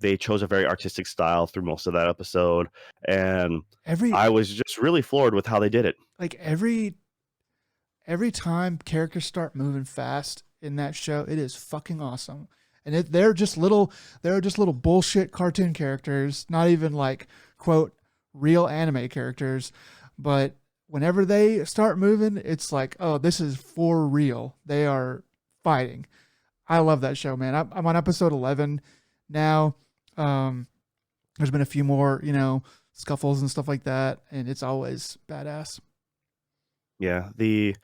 They chose a very artistic style through most of that episode, and Every I was just really floored with how they did it. like every time characters start moving fast in that show, it is fucking awesome. And they're just little bullshit cartoon characters, not even like quote real anime characters. But whenever they start moving, it's like, oh, this is for real. They are fighting. I love that show, man. I'm on episode 11 now. Um, there's been a few more, scuffles and stuff like that, and it's always badass. Yeah, the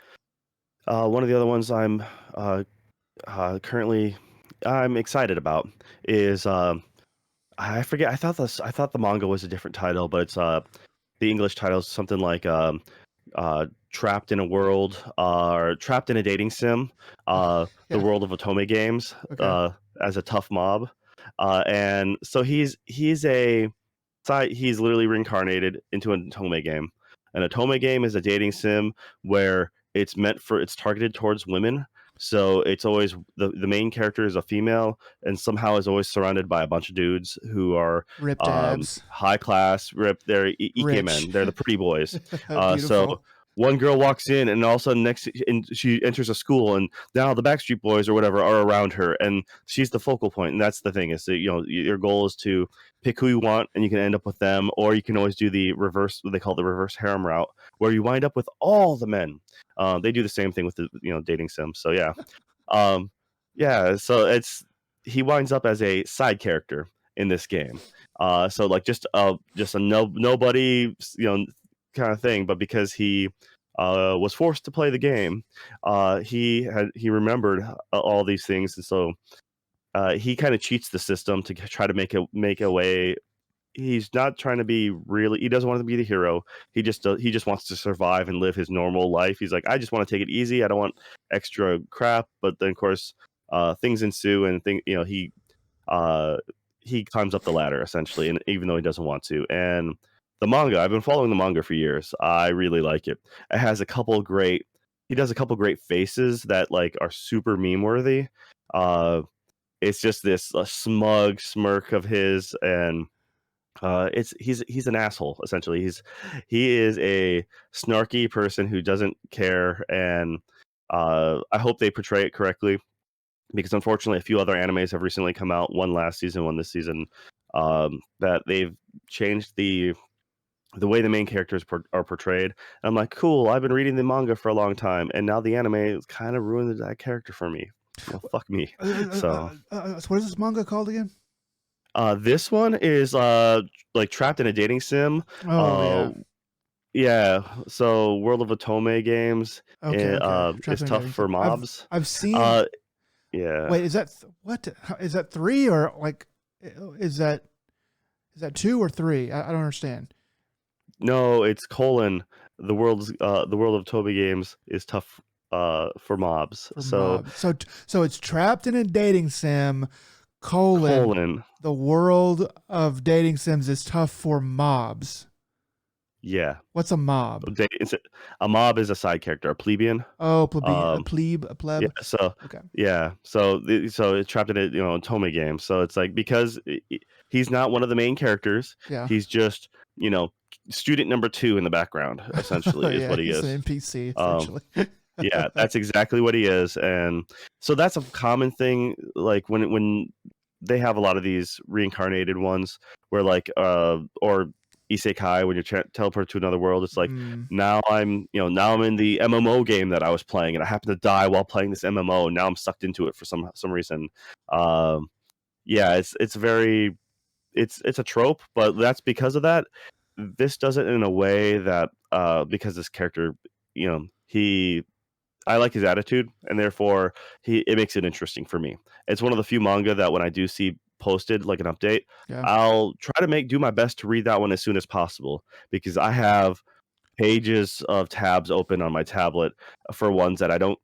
one of the other ones currently I'm excited about is I forget. I thought the manga was a different title, but it's the English title is something like trapped in a world or trapped in a dating sim, the Yeah. world of otome games, Okay. as a tough mob, and so he's literally reincarnated into an otome game. An otome game is a dating sim where it's targeted towards women. So it's always the main character is a female, and somehow is always surrounded by a bunch of dudes who are Ripped abs. high class, ripped. They're Rich. men. They're the pretty boys. So Beautiful. one girl walks in, and all of a sudden, she enters a school, and now the Backstreet Boys or whatever are around her, and she's the focal point. And that's the thing is that your goal is to pick who you want, and you can end up with them, or you can always do the reverse. What they call the reverse harem route, where you wind up with all the men. They do the same thing with the dating sims. So yeah, um, yeah. So he winds up as a side character in this game. So like just a nobody kind of thing, but because he was forced to play the game, he remembered all these things, and so he kind of cheats the system to try to make a way. He's not trying to be really. He doesn't want to be the hero. He just wants to survive and live his normal life. He's like, I just want to take it easy. I don't want extra crap. But then, of course, things ensue, and uh, he climbs up the ladder essentially, and even though he doesn't want to. And the manga, I've been following the manga for years. I really like it. It has a couple great. He does a couple great faces that like are super meme worthy. Uh, it's just this smug smirk of his, and he's an asshole essentially. He is a snarky person who doesn't care, and I hope they portray it correctly. because unfortunately a few other animes have recently come out, one last season, one this season, that they've changed the way the main characters are portrayed. And I'm like, cool, I've been reading the manga for a long time, and now the anime has kind of ruined that character for me. Fuck me. So So what is this manga called again? this one is like trapped in a dating sim. Oh Uh, yeah. yeah. So World of Otome games Okay, okay. is Trapped in a tough dating for sim. mobs. I've seen. Uh, yeah. Wait, is that what? Is that three or like? Is that is that two or three? I don't understand. No, it's colon. The world of Toby games is tough for mobs. For So mobs. So it's trapped in a dating sim. Colon. colon. The world of dating sims is tough for mobs. Yeah. What's a mob? A mob is a side character, a plebeian. Oh, Um, a yeah. pleb. So Okay. yeah. So it's trapped in a Otome game. So it's like because he's not one of the main characters. Yeah. He's just student number two in the background. Essentially, is Yeah, what he he's is. an NPC Um, essentially. Yeah, that's exactly what he is, and so that's a common thing. Like when they have a lot of these reincarnated ones, where like or isekai when you're teleported to another world. It's like Mm, now I'm in the MMO game that I was playing, and I happen to die while playing this MMO. And now I'm sucked into it for some reason. Um, yeah, it's very it's a trope, but that's because of that. This does it in a way that because this character, he I like his attitude, and therefore it makes it interesting for me. It's one of the few manga that when I do see posted like an update, yeah. I'll try to do my best to read that one as soon as possible because I have pages of tabs open on my tablet for ones that I don't,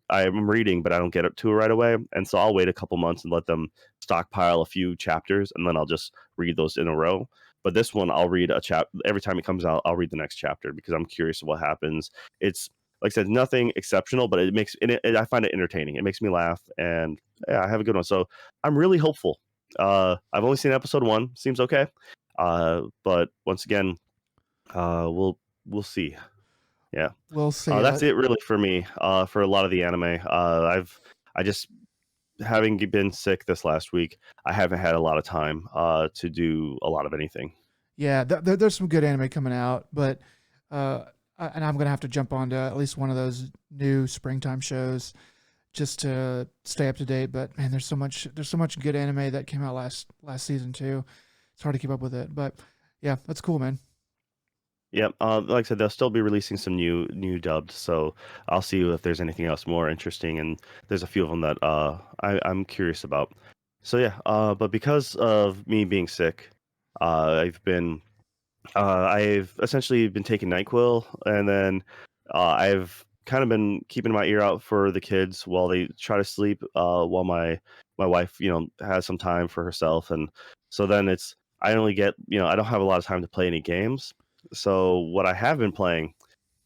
I'm reading, but I don't get up to it right away. And so I'll wait a couple months and let them stockpile a few chapters, and then I'll just read those in a row. But this one, I'll read a chap every time it comes out. I'll read the next chapter because I'm curious what happens. It's like I said, nothing exceptional, but I find it entertaining. It makes me laugh, and yeah, I have a good one. So I'm really hopeful. I've only seen episode one. Seems okay. But once again, we'll see. Yeah. We'll see. That's it really for me. For a lot of the anime. I just having been sick this last week, I haven't had a lot of time to do a lot of anything. Yeah, there's some good anime coming out, but and I'm gonna have to jump onto at least one of those new springtime shows just to stay up to date. But man, there's so much good anime that came out last season too. It's hard to keep up with it, but yeah, that's cool, man. Yep. Like I said, they'll still be releasing some new dubbed, so I'll see if there's anything else more interesting. And there's a few of them that I'm curious about. So yeah. But because of me being sick, I've essentially been taking NyQuil, and then I've kind of been keeping my ear out for the kids while they try to sleep, while my wife, has some time for herself, and so then I only get, I don't have a lot of time to play any games. So what I have been playing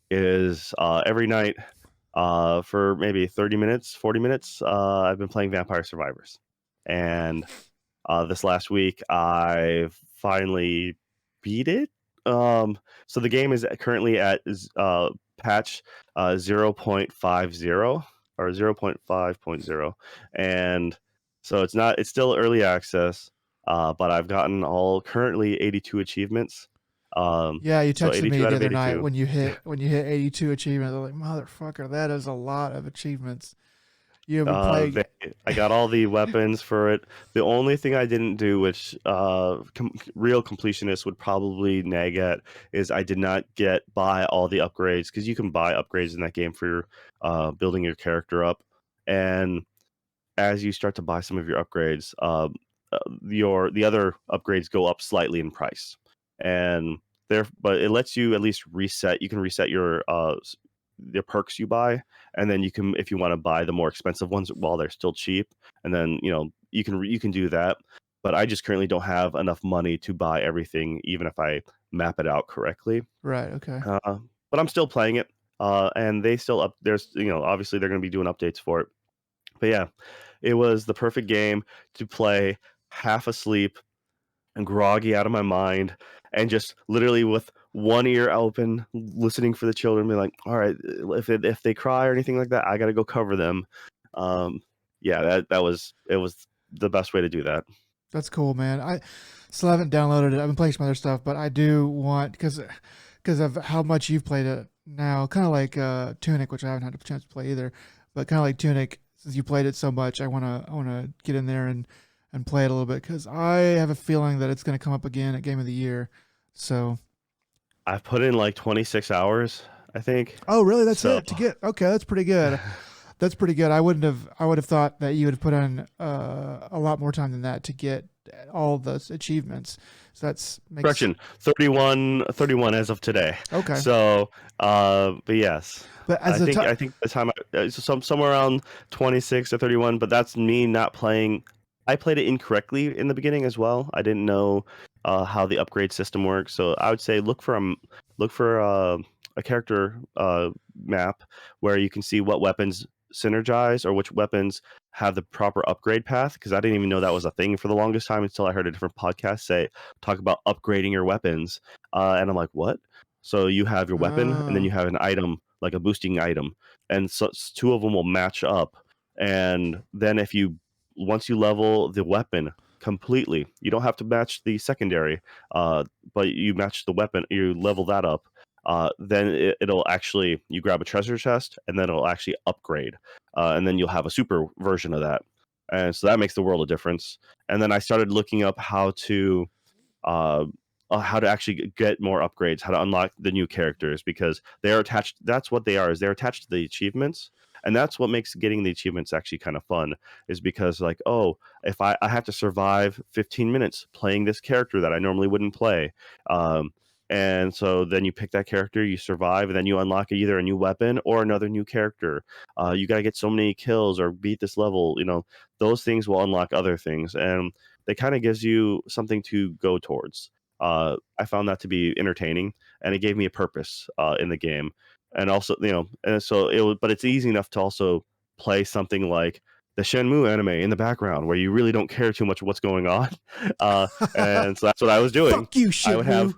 is every night for maybe 30 minutes, 40 minutes, I've been playing Vampire Survivors, and this last week, I finally beat it. So the game is currently at patch 0.50 or 0.5.0, and so it's still early access. But I've gotten all currently 82 achievements. Yeah, you So texted me 82 out the of other night 82. when you hit 82 achievements. I'm like, motherfucker, that is a lot of achievements. You've been playing. I got all the weapons for it. The only thing I didn't do, which real completionists would probably nag at, is I did not buy all the upgrades, because you can buy upgrades in that game for building your character up. And as you start to buy some of your upgrades, the other upgrades go up slightly in price, and but it lets you at least reset. You can reset your the perks you buy, and then you can, if you want to buy the more expensive ones while they're still cheap, and then you can do that. But I just currently don't have enough money to buy everything, even if I map it out correctly. Right. Okay. But I'm still playing it, and they still up. There's obviously they're going to be doing updates for it. But yeah, it was the perfect game to play half asleep and groggy out of my mind, and just literally with one ear open, listening for the children, be like, all right, if they cry or anything like that, I got to go cover them. Um, yeah, that was it was the best way to do that. That's cool, man. I still haven't downloaded it. I've been playing some other stuff, but I do want because of how much you've played it now, kind of like Tunic, which I haven't had a chance to play either, but kind of like Tunic, since you played it so much, I wanna get in there and play it a little bit because I have a feeling that it's gonna come up again at Game of the Year. So, I've put in like 26 hours, I think. oh really? That's So it to get? Okay, that's pretty good. That's pretty good. I wouldn't have. I would have thought that you would have put in a lot more time than that to get all those achievements. So that's makes correction, 31 as of today. okay. So, but yes, But I as a think top, I think the time somewhere around 26 or 31. But that's me not playing. I played it incorrectly in the beginning as well. I didn't know how the upgrade system works. So I would say look for a character map where you can see what weapons synergize or which weapons have the proper upgrade path, because I didn't even know that was a thing for the longest time until I heard a different podcast talk about upgrading your weapons. And I'm like, what? So you have your weapon, and then oh, you have an item, like a boosting item, and so two of them will match up. And then once you level the weapon completely, you don't have to match the secondary, but you match the weapon, you level that up. Then it'll actually you grab a treasure chest, and then it'll actually upgrade, and then you'll have a super version of that, and so that makes the world of difference. And then I started looking up uh, how to actually get more upgrades, how to unlock the new characters, because they're attached. That's what they are. Is they're attached to the achievements, and that's what makes getting the achievements actually kind of fun. Is because like, oh, if I have to survive 15 minutes playing this character that I normally wouldn't play. And so then you pick that character, you survive, and then you unlock either a new weapon or another new character. You got to get so many kills or beat this level. Those things will unlock other things, and they kind of gives you something to go towards. I found that to be entertaining, and it gave me a purpose in the game. And also, and so it was, but it's easy enough to also play something like the Shenmue anime in the background, where you really don't care too much what's going on. And so that's what I was doing. fuck you, I would Shenmue. have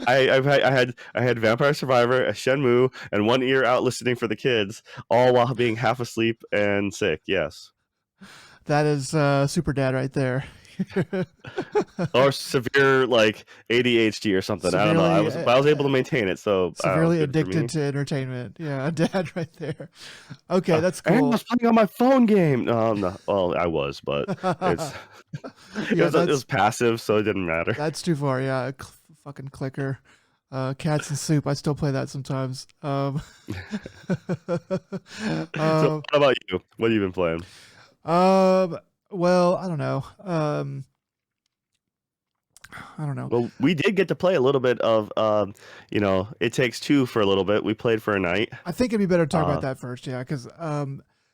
I had Vampire Survivor, a Shenmue, and one ear out listening for the kids, all while being half asleep and sick. Yes, That is super dad right there. or severe like ADHD or something. I don't know. severely, But I was able to maintain it, so I don't know, severely good for addicted me. to entertainment. Yeah, a dad right there. Okay, that's And I cool. was playing on my phone game. No, no. Well, I was, but it's Yeah, it was passive, so it didn't matter. that's too far. Yeah, fucking clicker. Cats and soup. I still play that sometimes. So, um, what about you? What have you been playing? um, well, I don't know. I don't know. Well, we did get to play a little bit of, It Takes Two for a little bit. We played for a night. I think it'd be better to talk about Uh, that first. Yeah, because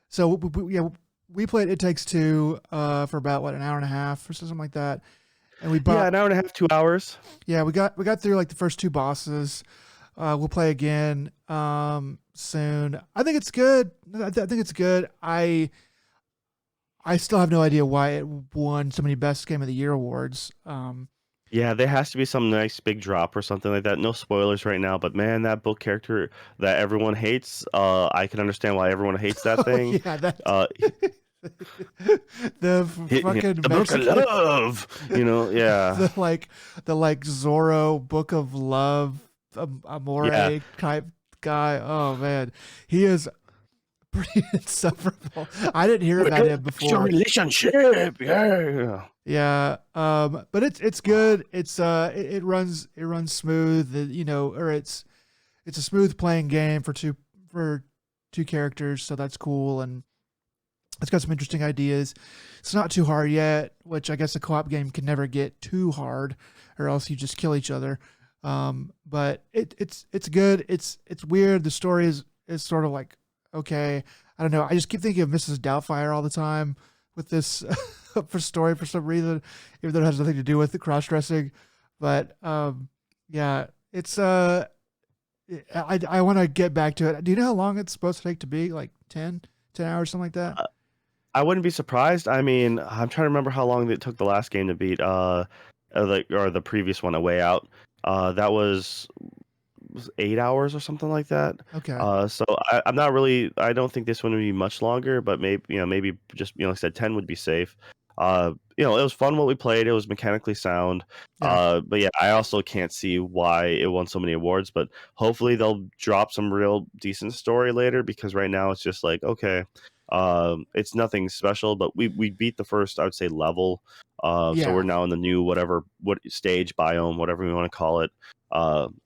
so yeah, we played It Takes Two for about what, an hour and a half or something like that, and we yeah, bought. an hour and a half, 2 hours. Yeah, we got through like the first two bosses. We'll play again soon. I think it's good. I think it's good. I still have no idea why it won so many Best Game of the Year awards. Yeah, there has to be some nice big drop or something like that. No spoilers right now, but man, that book character that everyone hates, I can understand why everyone hates that Oh thing. yeah, that Uh, the fucking the book of Mexican, love, yeah, the Zorro Book of Love yeah. Amore type guy. Oh man, he is pretty insufferable. I didn't hear about him Your before. relationship, yeah. Yeah, but it's good. It runs smooth. Or it's a smooth playing game for two characters, so that's cool. And it's got some interesting ideas. It's not too hard yet, which I guess a co-op game can never get too hard, or else you just kill each other. But it's good. It's weird. The story is sort of like okay. I don't know. I just keep thinking of Mrs. Doubtfire all the time with this for story for some reason, even though it has nothing to do with the cross dressing. But yeah, it's I want to get back to it. Do you know how long it's supposed to take to be? Like 10 hours, something like that? I wouldn't be surprised. I mean, I'm trying to remember how long it took the last game to beat, or the previous one, A Way Out. That was 8 hours or something like that. Okay. So I'm not really. I don't think this one would be much longer, but maybe just like I said, 10 would be safe. It was fun what we played. It was mechanically sound. Yeah. But yeah, I also can't see why it won so many awards. But hopefully they'll drop some real decent story later because right now it's just like okay, it's nothing special. But we beat the first, I would say, level. So we're Yeah. now in the new what stage biome, whatever we want to call it,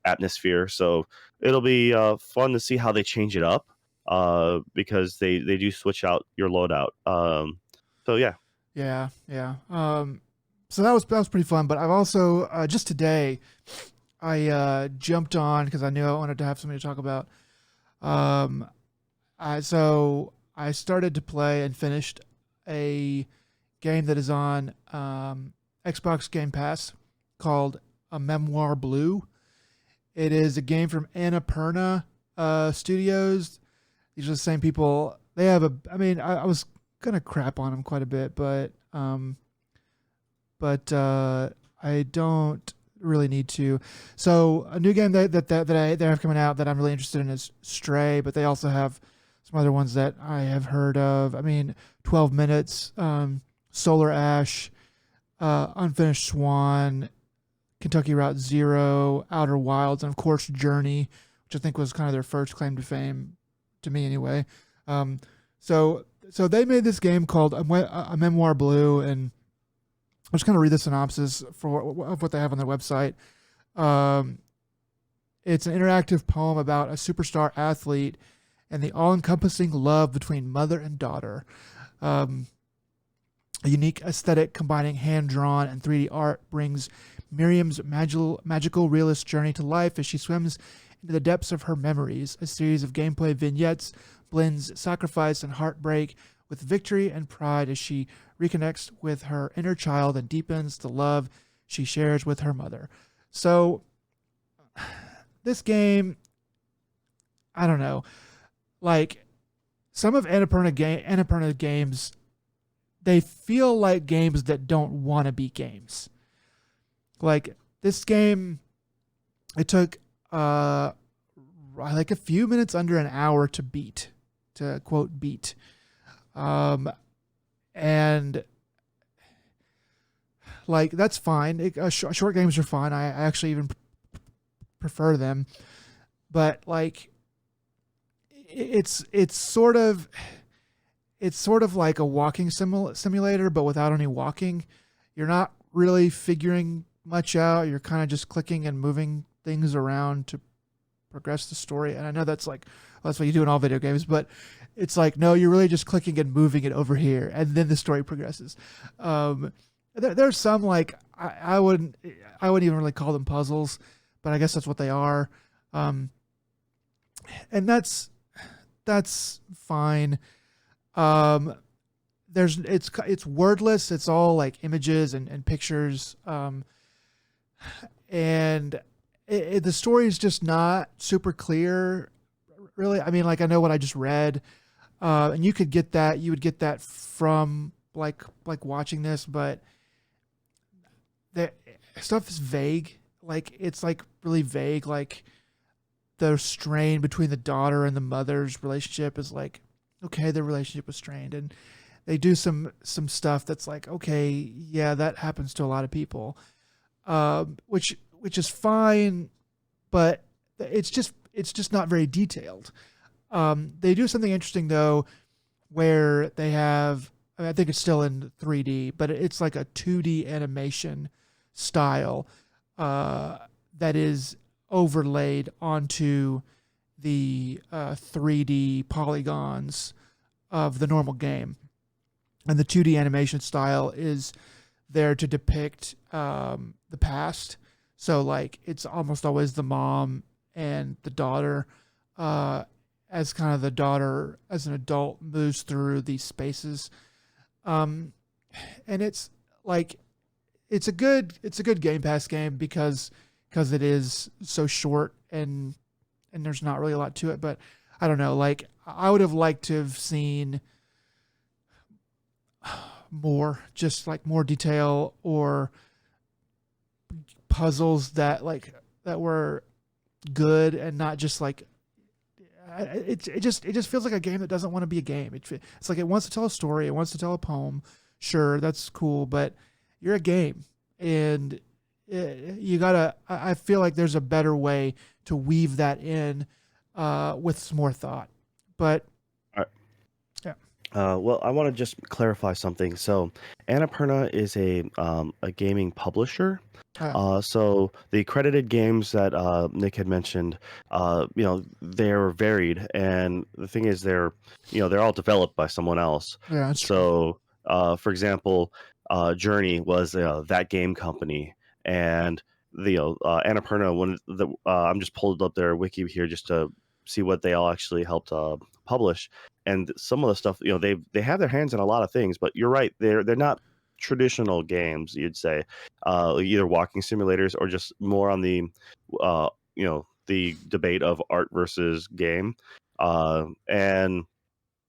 atmosphere. So it'll be fun to see how they change it up because they do switch out your loadout. So yeah. Yeah. Yeah. So that was pretty fun. But I've also just today I jumped on because I knew I wanted to have something to talk about. Um, I started to play and finished a game that is on Xbox Game Pass called a Memoir Blue. It is a game from Annapurna Studios. These are the same people. They have a. I mean, I was gonna crap on them quite a bit, but I don't really need to. So a new game they have coming out that I'm really interested in is Stray, but they also have some other ones that I have heard of. I mean, 12 Minutes, Solar Ash, Unfinished Swan, Kentucky Route Zero, Outer Wilds, and of course Journey, which I think was kind of their first claim to fame, to me anyway. Um, so they made this game called a Memoir Blue, and I'll just kind of read the synopsis of what they have on their website. Um, it's an interactive poem about a superstar athlete and the all-encompassing love between mother and daughter. A unique aesthetic combining hand-drawn and 3D art brings Miriam's magical realist journey to life as she swims into the depths of her memories. A series of gameplay vignettes blends sacrifice and heartbreak with victory and pride as she reconnects with her inner child and deepens the love she shares with her mother. So, this game, I don't know, like some of Annapurna games, they feel like games that don't want to be games. Like this game, it took like a few minutes under an hour to quote beat. And like that's fine. Short games are fine. I actually even prefer them, but like it's sort of like a walking simulator, but without any walking. You're not really figuring much out. You're kind of just clicking and moving things around to progress the story. And I know that's like, well, that's what you do in all video games, but it's like, no, you're really just clicking and moving it over here. And then the story progresses. There's some like, I wouldn't even really call them puzzles, but I guess that's what they are. And that's fine. It's wordless. It's all like images and pictures. And the story is just not super clear, really. I mean, like I know what I just read, and you would get that from like watching this, but the stuff is vague. Like it's like really vague. Like the strain between the daughter and the mother's relationship is like, okay, their relationship was strained, and they do some stuff that's like, okay, yeah, that happens to a lot of people, which is fine, but it's just not very detailed. They do something interesting though, where they have, I think it's still in 3D, but it's like a 2D animation style that is overlaid onto the 3D polygons of the normal game. And the 2D animation style is there to depict the past. So like it's almost always the mom and the daughter, as kind of the daughter as an adult moves through these spaces. And it's like it's a good Game Pass game because it is so short and there's not really a lot to it. But I don't know, like I would have liked to have seen more, just like more detail or puzzles that were good and not just like it just feels like a game that doesn't want to be a game. It's like it wants to tell a story, it wants to tell a poem. Sure, that's cool, but you're a game, and you gotta. I feel like there's a better way to weave that in with some more thought. But yeah, Well, I want to just clarify something. So, Annapurna is a gaming publisher. uh, So the credited games that Nick had mentioned, they're varied, and the thing is, they're all developed by someone else. yeah, that's true. So, for example, Journey was that game company, and Annapurna. I'm just pulled up their wiki here just to see what they all actually helped publish, and some of the stuff, they have their hands in a lot of things. But you're right, they're not traditional games, you'd say, either walking simulators or just more on the debate of art versus game. And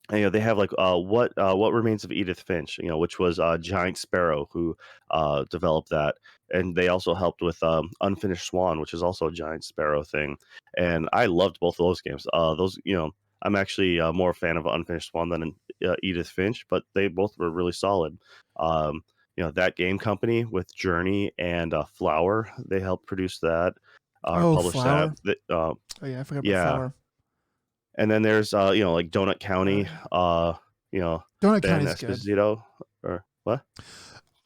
they have like what remains of Edith Finch, which was Giant Sparrow who developed that, and they also helped with Unfinished Swan, which is also a Giant Sparrow thing. And I loved both of those games. I'm actually more a fan of Unfinished Swan than Edith Finch, but they both were really solid. That game company with Journey and Flower, they helped produce that or Oh, publish that. Flower. Oh yeah, I forgot about Yeah, Flower. and then there's like Donut County, Yeah. Donut Ben County's good. Esposito, or what?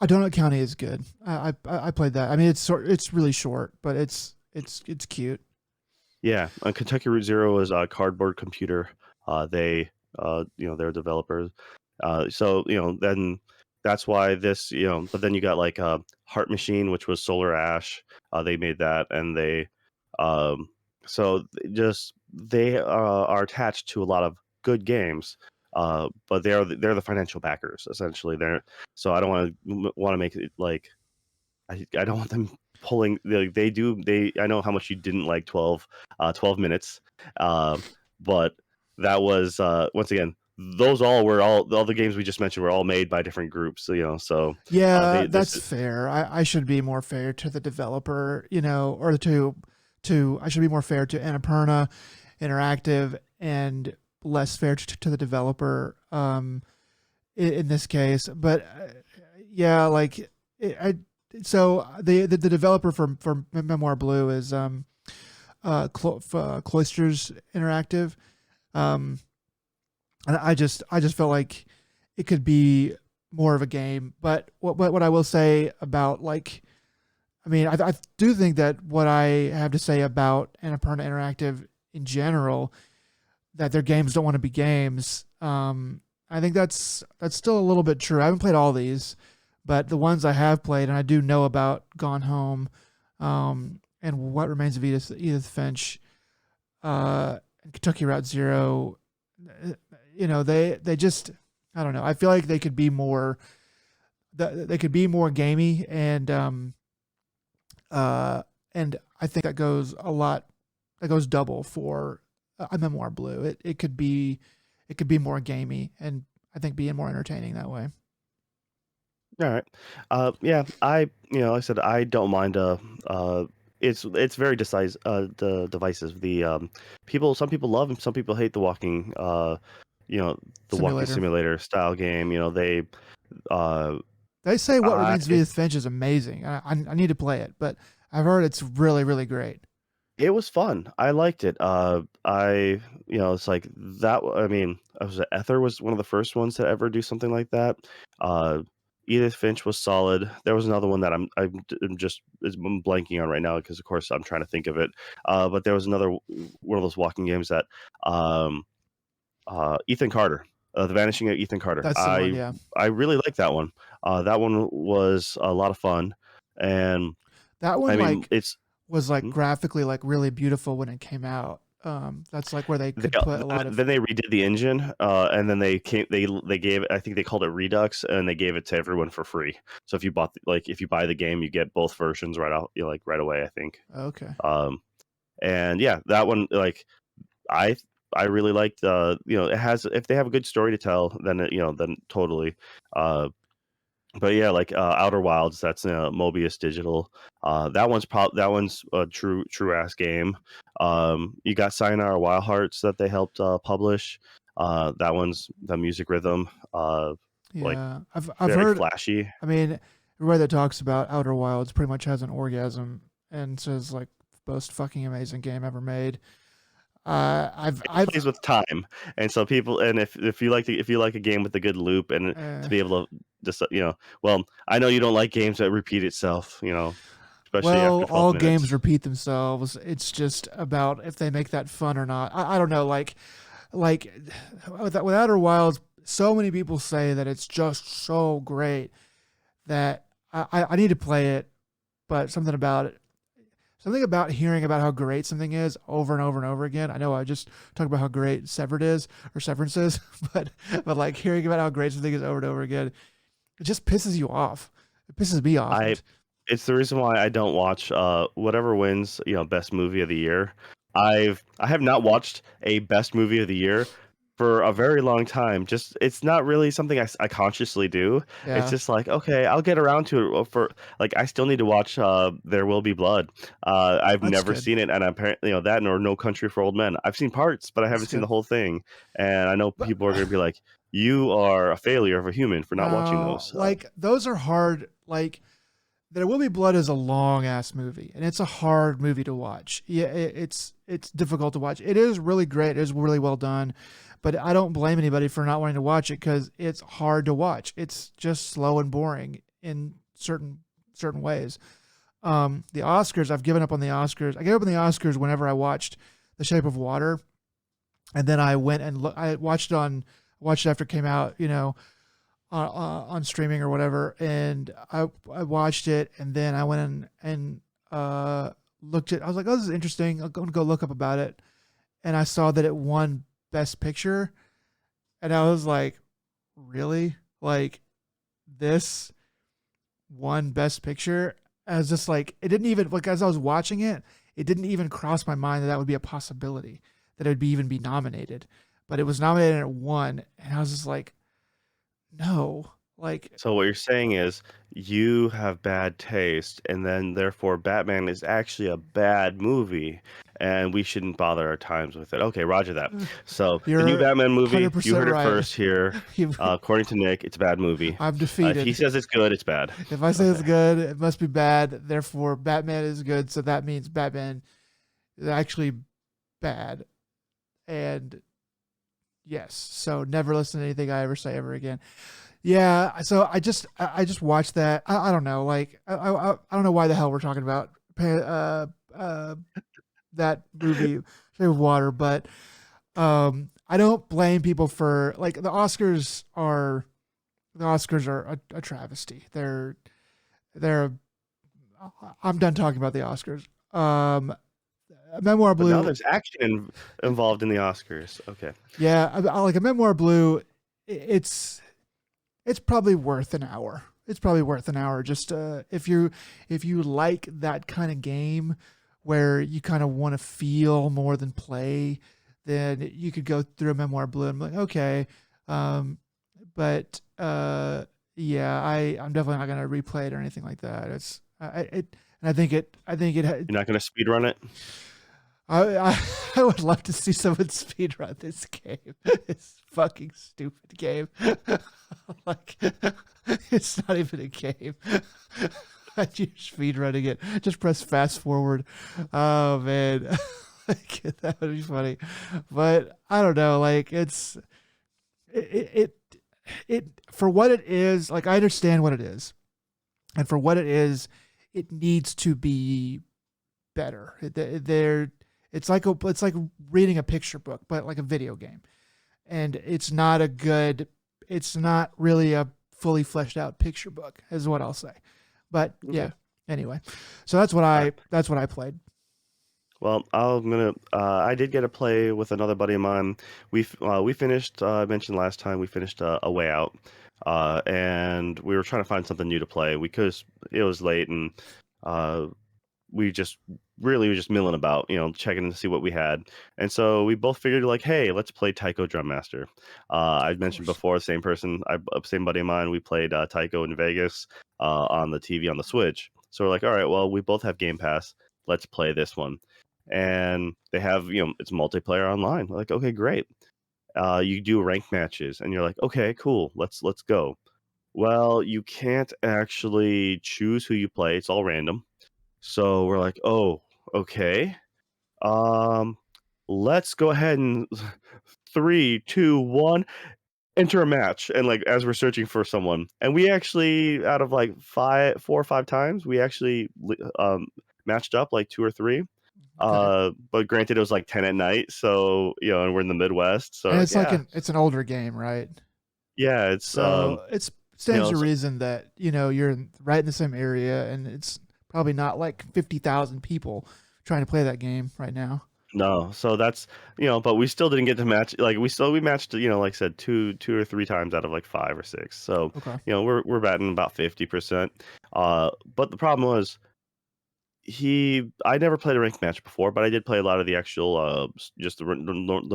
Donut County is good. I played that. I mean, it's really short, but it's cute. Yeah, Kentucky Route Zero is a Cardboard Computer. They're developers. Then that's why this, but then you got like Heart Machine, which was Solar Ash. They made that, and um, they are attached to a lot of good games. But they're the financial backers essentially. So I don't want to make it like I don't want them pulling. I know how much you didn't like 12 minutes, but that was once again, those all the games we just mentioned were all made by different groups. Yeah, They this that's is fair. I should be more fair to the developer, or to I should be more fair to Annapurna Interactive and less fair to the developer in this case. But yeah, like so the developer for Memoir Blue is Cloisters Interactive. Um, and I just felt like it could be more of a game. But what I will say about like, I mean, I do think that what I have to say about Annapurna Interactive in general, that their games don't want to be games. I think that's still a little bit true. I haven't played all these, but the ones I have played, and I do know about Gone Home, and What Remains of Edith Finch, and Kentucky Route Zero. They just, I don't know. I feel like they could be more. They could be more gamey, and I think that goes a lot. That goes double for a Memoir Blue. It could be more gamey, and I think being more entertaining that way. all right. Yeah, like I said, I don't mind. It's very the divisive. Some people love and some people hate you know, the walking Simulator. simulator style game. Uh, They say What I Remains of Edith Finch is amazing. I need to play it, but I've heard it's really really great. It was fun. I liked it. It's like that. I mean, Ether was one of the first ones to ever do something like that. Uh, Edith Finch was solid. There was another one that I'm blanking on right now because, of course, I'm trying to think of it. But there was another one of those walking games that um, Ethan Carter, The Vanishing of Ethan Carter. That's the one, yeah. I really like that one. That one was a lot of fun, and That I one mean, like it's. was like hmm? graphically like really beautiful when it came out. That's like where they They could put a lot of. then they redid the engine, and then they gave, I think they called it Redux, and they gave it to everyone for free. So if you buy the game, you get both versions right out, like right away, I think. Okay. Um, and yeah, that one, like I I really liked, it has, if they have a good story to tell, then then totally. Uh, but yeah, like Outer Wilds, that's Mobius Digital. That one's a true ass game. You got Sayonara Wild Hearts that they helped publish. That one's the music rhythm, like Yeah, I've very heard. flashy. I mean, everybody that talks about Outer Wilds pretty much has an orgasm and says like most fucking amazing game ever made. It plays with time, and so people, and if you like if you like a game with a good loop, and uh, to be able to just well, I know you don't like games that repeat itself, especially well, after 12 all games minutes. repeat themselves. It's just about if they make that fun or not. I don't know. Like with Outer Wilds, so many people say that it's just so great that I need to play it, but something about hearing about how great something is over and over and over again. I know I just talked about how great Severance is, but like hearing about how great something is over and over again, it just pisses you off. It pisses me off. I It's the reason why I don't watch whatever wins, best movie of the year. I have not watched a best movie of the year for a very long time. Just it's not really something I consciously do. It's Yeah, just like, okay, I'll get around to it for like I still need to watch There Will Be Blood. I've that's never good. seen it, and apparently, that nor No Country for Old Men. I've seen parts, but I That's haven't seen the good. whole thing. And I know But people are going to be like, "You are a failure of a human for not watching no, those." like those are hard. Like There Will Be Blood is a long ass movie, and it's a hard movie to watch. Yeah, it's difficult to watch. It is really great. It is really well done, but I don't blame anybody for not wanting to watch it because it's hard to watch. It's just slow and boring in certain ways. The Oscars, I've given up on the Oscars. I gave up on the Oscars whenever I watched The Shape of Water, and then I went and I watched it after it came out. On streaming or whatever, and I watched it, and then I went and looked at. I was like, "Oh, this is interesting. I'm going to go look up about it," and I saw that it won Best Picture, and I was like, "Really? Like this won Best Picture?" I was just like, it didn't even like as I was watching it, it didn't even cross my mind that that would be a possibility that it would even be nominated, but it was nominated and it won, and I was just like, no, like So what you're saying is you have bad taste, and then therefore Batman is actually a bad movie, and we shouldn't bother our times with it. Okay, Roger that. So the new you're Batman movie, you 100% heard it right. first here. According to Nick, it's a bad movie. I'm If he defeated. says it's good, it's bad. If I say it's Okay. good, it must be bad. Therefore, Batman is good. So that means Batman is actually bad. And yes, so never listen to anything I ever say ever again. Yeah, so I just watched that. I don't know, like I don't know why the hell we're talking about that movie, Shape of Water, but I don't blame people for like the Oscars are a travesty. They're I'm done talking about the Oscars. Memoir But now Blue, there's action involved in the Oscars. Okay. yeah, I like a Memoir Blue. It's probably worth an hour. It's probably worth an hour. Just if you like that kind of game where you kind of want to feel more than play, then you could go through a Memoir Blue and be like, okay, but yeah, I'm definitely not gonna replay it or anything like that. It's it, and I think it. You're not going to speed run it? I would love to see someone speedrun this game. This fucking stupid game. Like it's not even a game. You're speedrunning it. Just press fast forward. Oh man. Like, that would be funny. But I don't know, like it for what it is, like I understand what it is. And for what it is, it needs to be better. It's like reading a picture book, but like a video game, and it's not really a fully fleshed out picture book, is what I'll say. But Okay. yeah, anyway, so that's what All right. I played. Well, I did get to play with another buddy of mine. We finished. I mentioned last time we finished A Way Out, and we were trying to find something new to play. Because it was late, and uh, we just really were just milling about, checking to see what we had. And so we both figured like, hey, let's play Taiko Drum Master. I Of mentioned course, before, same buddy of mine. We played Taiko in Vegas on the TV on the Switch. So we're like, all right, well, we both have Game Pass. Let's play this one. and they have, it's multiplayer online. We're like, okay, great. You do ranked matches, and you're like, okay, cool, let's go. Well, you can't actually choose who you play. It's all random. So we're like, oh, okay. Um, let's go ahead and 3, 2, 1, enter a match. And like as we're searching for someone, and we actually, out of like 4 or 5 times, we actually matched up like 2 or 3. Okay. But granted, it was like 10 at night, so and we're in the Midwest, so And like, it's like yeah, it's an older game, right? yeah, it's So it stands to so reason that you're right in the same area, and it's probably not like 50,000 people trying to play that game right now. no, so that's but we still didn't get to match. Like we matched, like I said, 2 or 3 times out of like 5 or 6. So Okay. we're batting about 50%. But the problem was I never played a ranked match before, but I did play a lot of the actual just the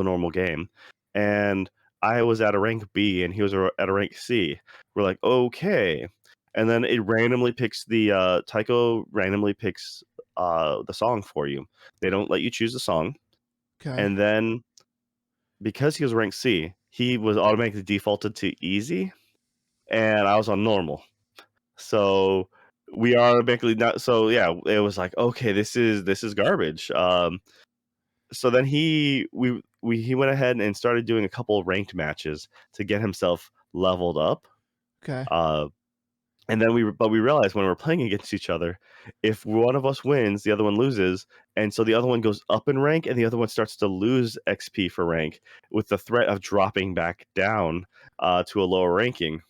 normal game, and I was at a rank B and he was at a rank C. We're like, okay, and then it randomly picks Taiko randomly picks the song for you. They don't let you choose the song. Okay. And then because he was ranked C, he was automatically defaulted to easy, and I was on normal. So we are automatically not. So yeah, it was like, okay, this is garbage. So then he went ahead and started doing a couple of ranked matches to get himself leveled up. Okay. Uh, and then we realized when we were playing against each other, if one of us wins, the other one loses, and so the other one goes up in rank, and the other one starts to lose XP for rank, with the threat of dropping back down to a lower ranking.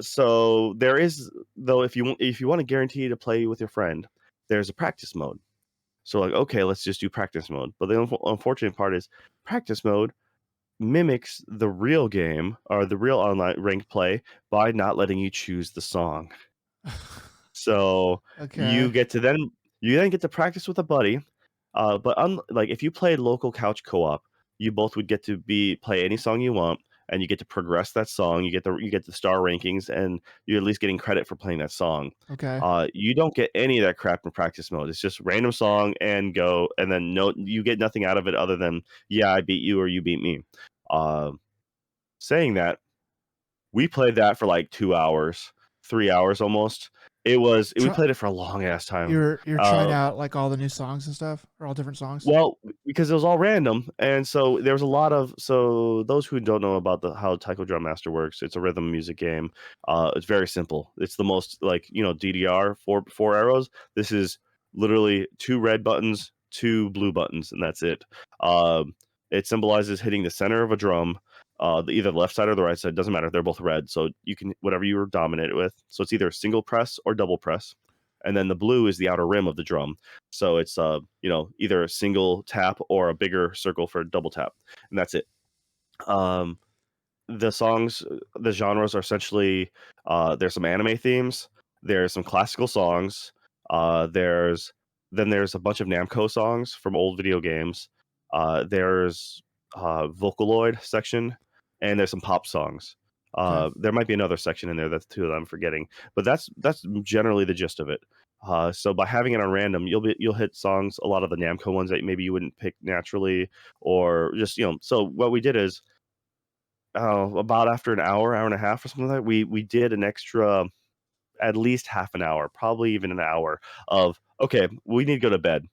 So there is, though, if you want to guarantee to play with your friend, there's a practice mode. So like, okay, let's just do practice mode. But the unfortunate part is practice mode mimics the real game or the real online ranked play by not letting you choose the song. So Okay. you then get to practice with a buddy. But like if you played local couch co-op, you both would get to play any song you want, and you get to progress that song. You get the star rankings, and you're at least getting credit for playing that song. Okay. You don't get any of that crap in practice mode. It's just random song and go, and then no, you get nothing out of it other than yeah, I beat you or you beat me. Uh, Saying that, we played that for like 2 hours, 3 hours almost. We Try, played it for a long ass time. you're trying out like all the new songs and stuff, or all different songs. Well, because it was all random, and so there was a lot of those who don't know about how Taiko Drum Master works, it's a rhythm music game. It's very simple. It's the most like DDR four arrows. This is literally 2 red buttons, 2 blue buttons, and that's it. It symbolizes hitting the center of a drum, either the left side or the right side. Doesn't matter. They're both red, so you can whatever you were dominated with. So it's either single press or double press, and then the blue is the outer rim of the drum. So it's either a single tap or a bigger circle for a double tap, and that's it. Um, the songs, the genres are essentially there's some anime themes, there's some classical songs, there's there's a bunch of Namco songs from old video games. There's Vocaloid section, and there's some pop songs. Okay. There might be another section in there that's two that I'm forgetting, but that's generally the gist of it. So by having it on random, you'll hit songs, a lot of the Namco ones that maybe you wouldn't pick naturally, or just So what we did is, about after an hour and a half or something like that, we did an extra at least half an hour, probably even an hour of okay, we need to go to bed.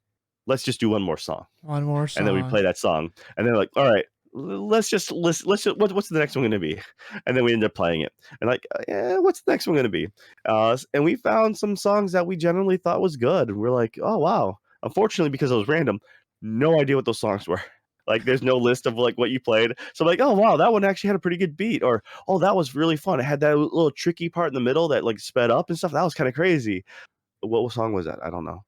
Let's just do one more song, One more and then we song. play that song, and they're like, all right. Let's just listen. What's the next one going to be? And then we end up playing it, and like, yeah, what's the next one going to be? And we found some songs that we generally thought was good. And we're like, oh wow. Unfortunately, because it was random, no idea what those songs were. Like, there's no list of like what you played. So I'm like, oh wow, that one actually had a pretty good beat, or oh, that was really fun. It had that little tricky part in the middle that like sped up and stuff. That was kind of crazy. What song was that? I don't know.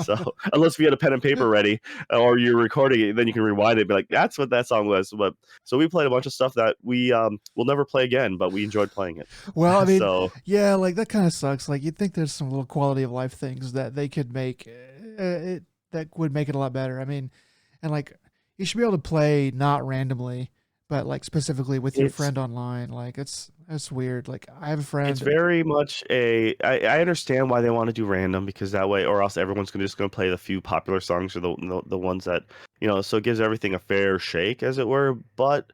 So unless we had a pen and paper ready, or you're recording it, then you can rewind it and be like, that's what that song was. But so we played a bunch of stuff that we will never play again, but we enjoyed playing it. Well, I mean, So yeah, like that kind of sucks. Like you'd think there's some little quality of life things that they could make that would make it a lot better. I mean, and like you should be able to play not randomly, but like specifically with your it's friend online. Like That's weird. Like I have a It's friend. very much I understand why they want to do random because that way, or else everyone's just gonna play the few popular songs or the ones that so it gives everything a fair shake, as it were. But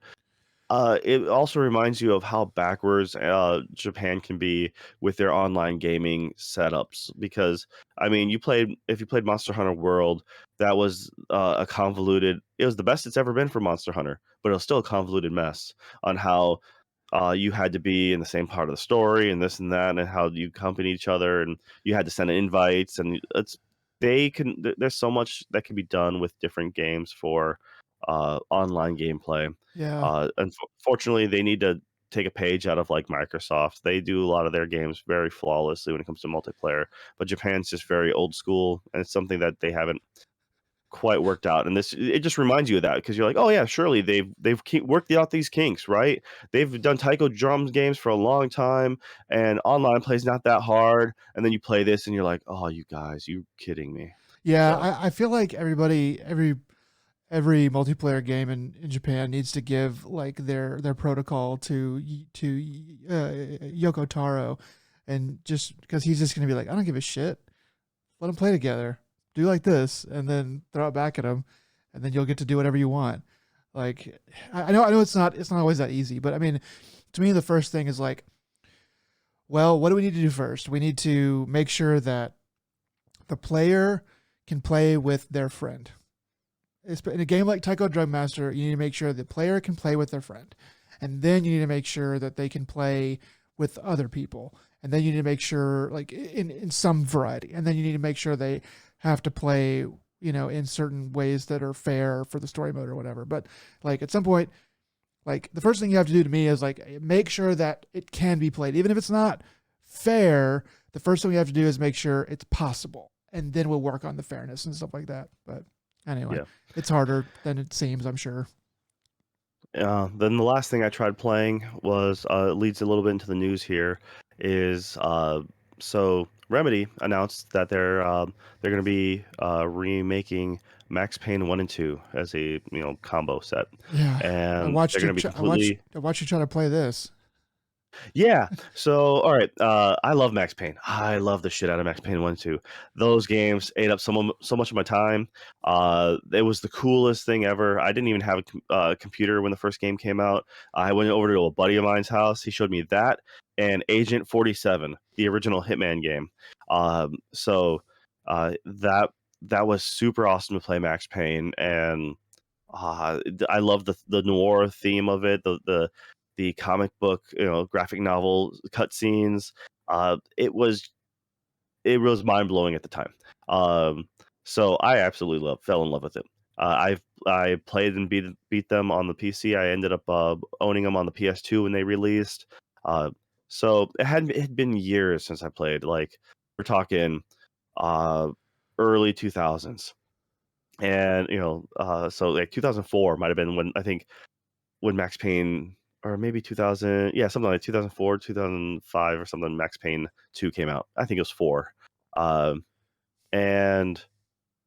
it also reminds you of how backwards Japan can be with their online gaming setups. Because I mean, if you played Monster Hunter World, that was a convoluted. It was the best it's ever been for Monster Hunter, but it was still a convoluted mess on how you had to be in the same part of the story and this and that, and how you accompany each other, and you had to send invites, and there's so much that can be done with different games for online gameplay. Yeah. Unfortunately, they need to take a page out of like Microsoft. They do a lot of their games very flawlessly when it comes to multiplayer, but Japan's just very old school, and it's something that they haven't quite worked out. And it just reminds you of that because you're like, oh yeah, surely they've worked out these kinks, right? They've done Taiko drums games for a long time, and online play's not that hard. And then you play this, and you're like, oh, you guys, you kidding me? Yeah, So I feel like every multiplayer game in Japan needs to give like their protocol to Yoko Taro, and just because he's just gonna be like, I don't give a shit. Let them play together. Do like this, and then throw it back at them, and then you'll get to do whatever you want. Like I know it's not always that easy, but I mean, to me the first thing is like, well, what do we need to do first? We need to make sure that the player can play with their friend. In a game like Taiko Drum Master, you need to make sure the player can play with their friend. And then you need to make sure that they can play with other people. And then you need to make sure, like, in some variety. And then you need to make sure they have to play, in certain ways that are fair for the story mode or whatever. But, like, at some point, like, the first thing you have to do to me is, like, make sure that it can be played. Even if it's not fair, the first thing we have to do is make sure it's possible. And then we'll work on the fairness and stuff like that. But anyway, yeah. it's harder than it seems, I'm sure. Then the last thing I tried playing was it leads a little bit into the news here. Is so Remedy announced that they're going to be remaking Max Payne 1 and 2 as a combo set, Yeah, and they're going to be I watched you try to play this. yeah. So, all right. I love Max Payne. I love the shit out of Max Payne 1 and 2. Those games ate up so much of my time. It was the coolest thing ever. I didn't even have a computer when the first game came out. I went over to a buddy of mine's house. He showed me that and Agent 47, the original Hitman game. That was super awesome to play Max Payne, and I love the noir theme of it. The comic book, graphic novel cutscenes. It was mind blowing at the time. So I absolutely fell in love with it. I played and beat them on the PC. I ended up owning them on the PS2 when they released. So it had been years since I played. Like we're talking uh, early 2000s, and so like 2004 might have been when I think when Max Payne, or maybe 2000, yeah, something like 2004, 2005 or something, Max Payne 2 came out. I think it was 4. Um, and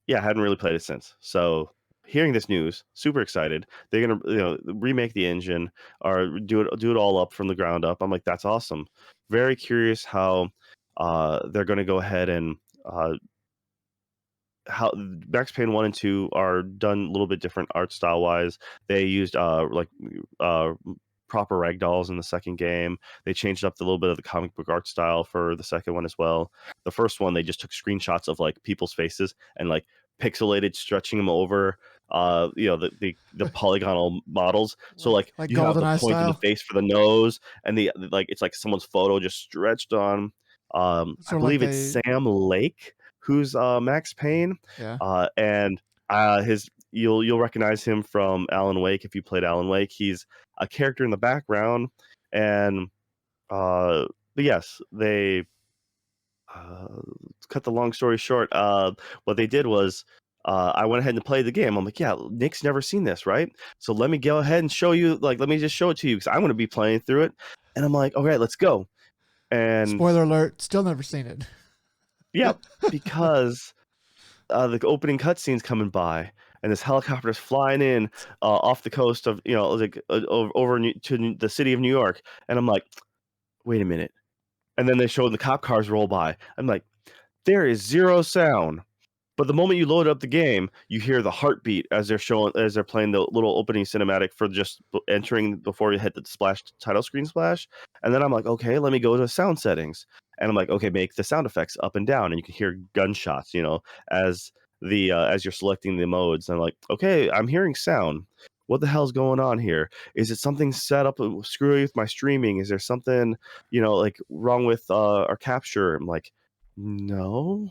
yeah, I hadn't really played it since. So hearing this news, super excited. They're gonna remake the engine or do it all up from the ground up. I'm like, that's awesome. Very curious how they're gonna go ahead and how Max Payne 1 and 2 are done a little bit different art style wise. They used uh proper ragdolls in the second game. They changed up a little bit of the comic book art style for the second one as well. The first one they just took screenshots of like people's faces and like pixelated stretching them over the polygonal models. So like Like you have the GoldenEye point in the style, face for the nose, and the like it's like someone's photo just stretched on. I sort of like believe it's they, Sam Lake who's Max Payne, yeah. and his you'll recognize him from Alan Wake if you played Alan Wake. He's a character in the background, and but yes, they uh, cut the long story short. What they did was. I went ahead and played the game. I'm like, yeah, Nick's never seen this, right? So let me go ahead and show you. Like, let me just show it to you because I'm going to be playing through it. And I'm like, all right, let's go. And Spoiler alert, still never seen it. yeah, because the opening cutscene's coming by, and this helicopter is flying in off the coast of like over to the city of New York, and I'm like, wait a minute. And then they show the cop cars roll by. I'm like, there is zero sound. But the moment you load up the game, you hear the heartbeat as they're playing the little opening cinematic for just entering before you hit the splash title screen splash. And then I'm like, okay, let me go to sound settings. And I'm like, okay, make the sound effects up and down, and you can hear gunshots, as as you're selecting the modes. And I'm like, okay, I'm hearing sound. What the hell's going on here? Is it something set up screwy with my streaming? Is there something, like wrong with our capture? I'm like, no.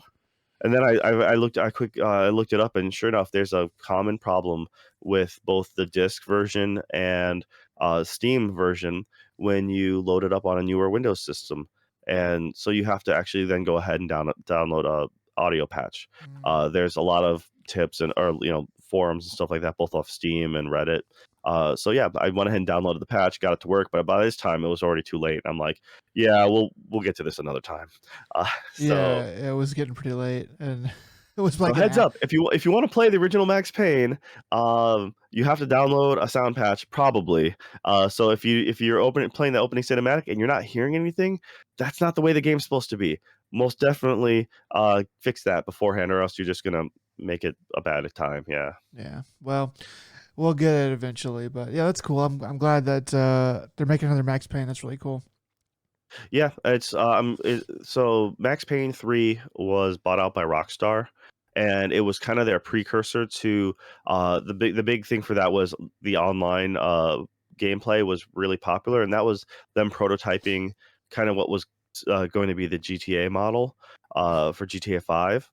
And then I looked it up, and sure enough, there's a common problem with both the disc version and Steam version when you load it up on a newer Windows system, and so you have to actually then go ahead and download a audio patch. Mm. There's a lot of tips and or forums and stuff like that, both off Steam and Reddit. So yeah, I went ahead and downloaded the patch, got it to work, but by this time it was already too late. I'm like, yeah, we'll get to this another time. Yeah, So it was getting pretty late, and it was so like heads up, if you want to play the original Max Payne, you have to download a sound patch probably. So if you're playing the opening cinematic and you're not hearing anything, that's not the way the game's supposed to be. Most definitely fix that beforehand, or else you're just gonna make it a bad time. Yeah. yeah. Well, we'll get it eventually, but yeah, that's cool. I'm glad that they're making another Max Payne. That's really cool. Yeah, so Max Payne 3 was bought out by Rockstar, and it was kind of their precursor to the big thing for that was the online gameplay was really popular, and that was them prototyping kind of what was going to be the GTA model for GTA 5.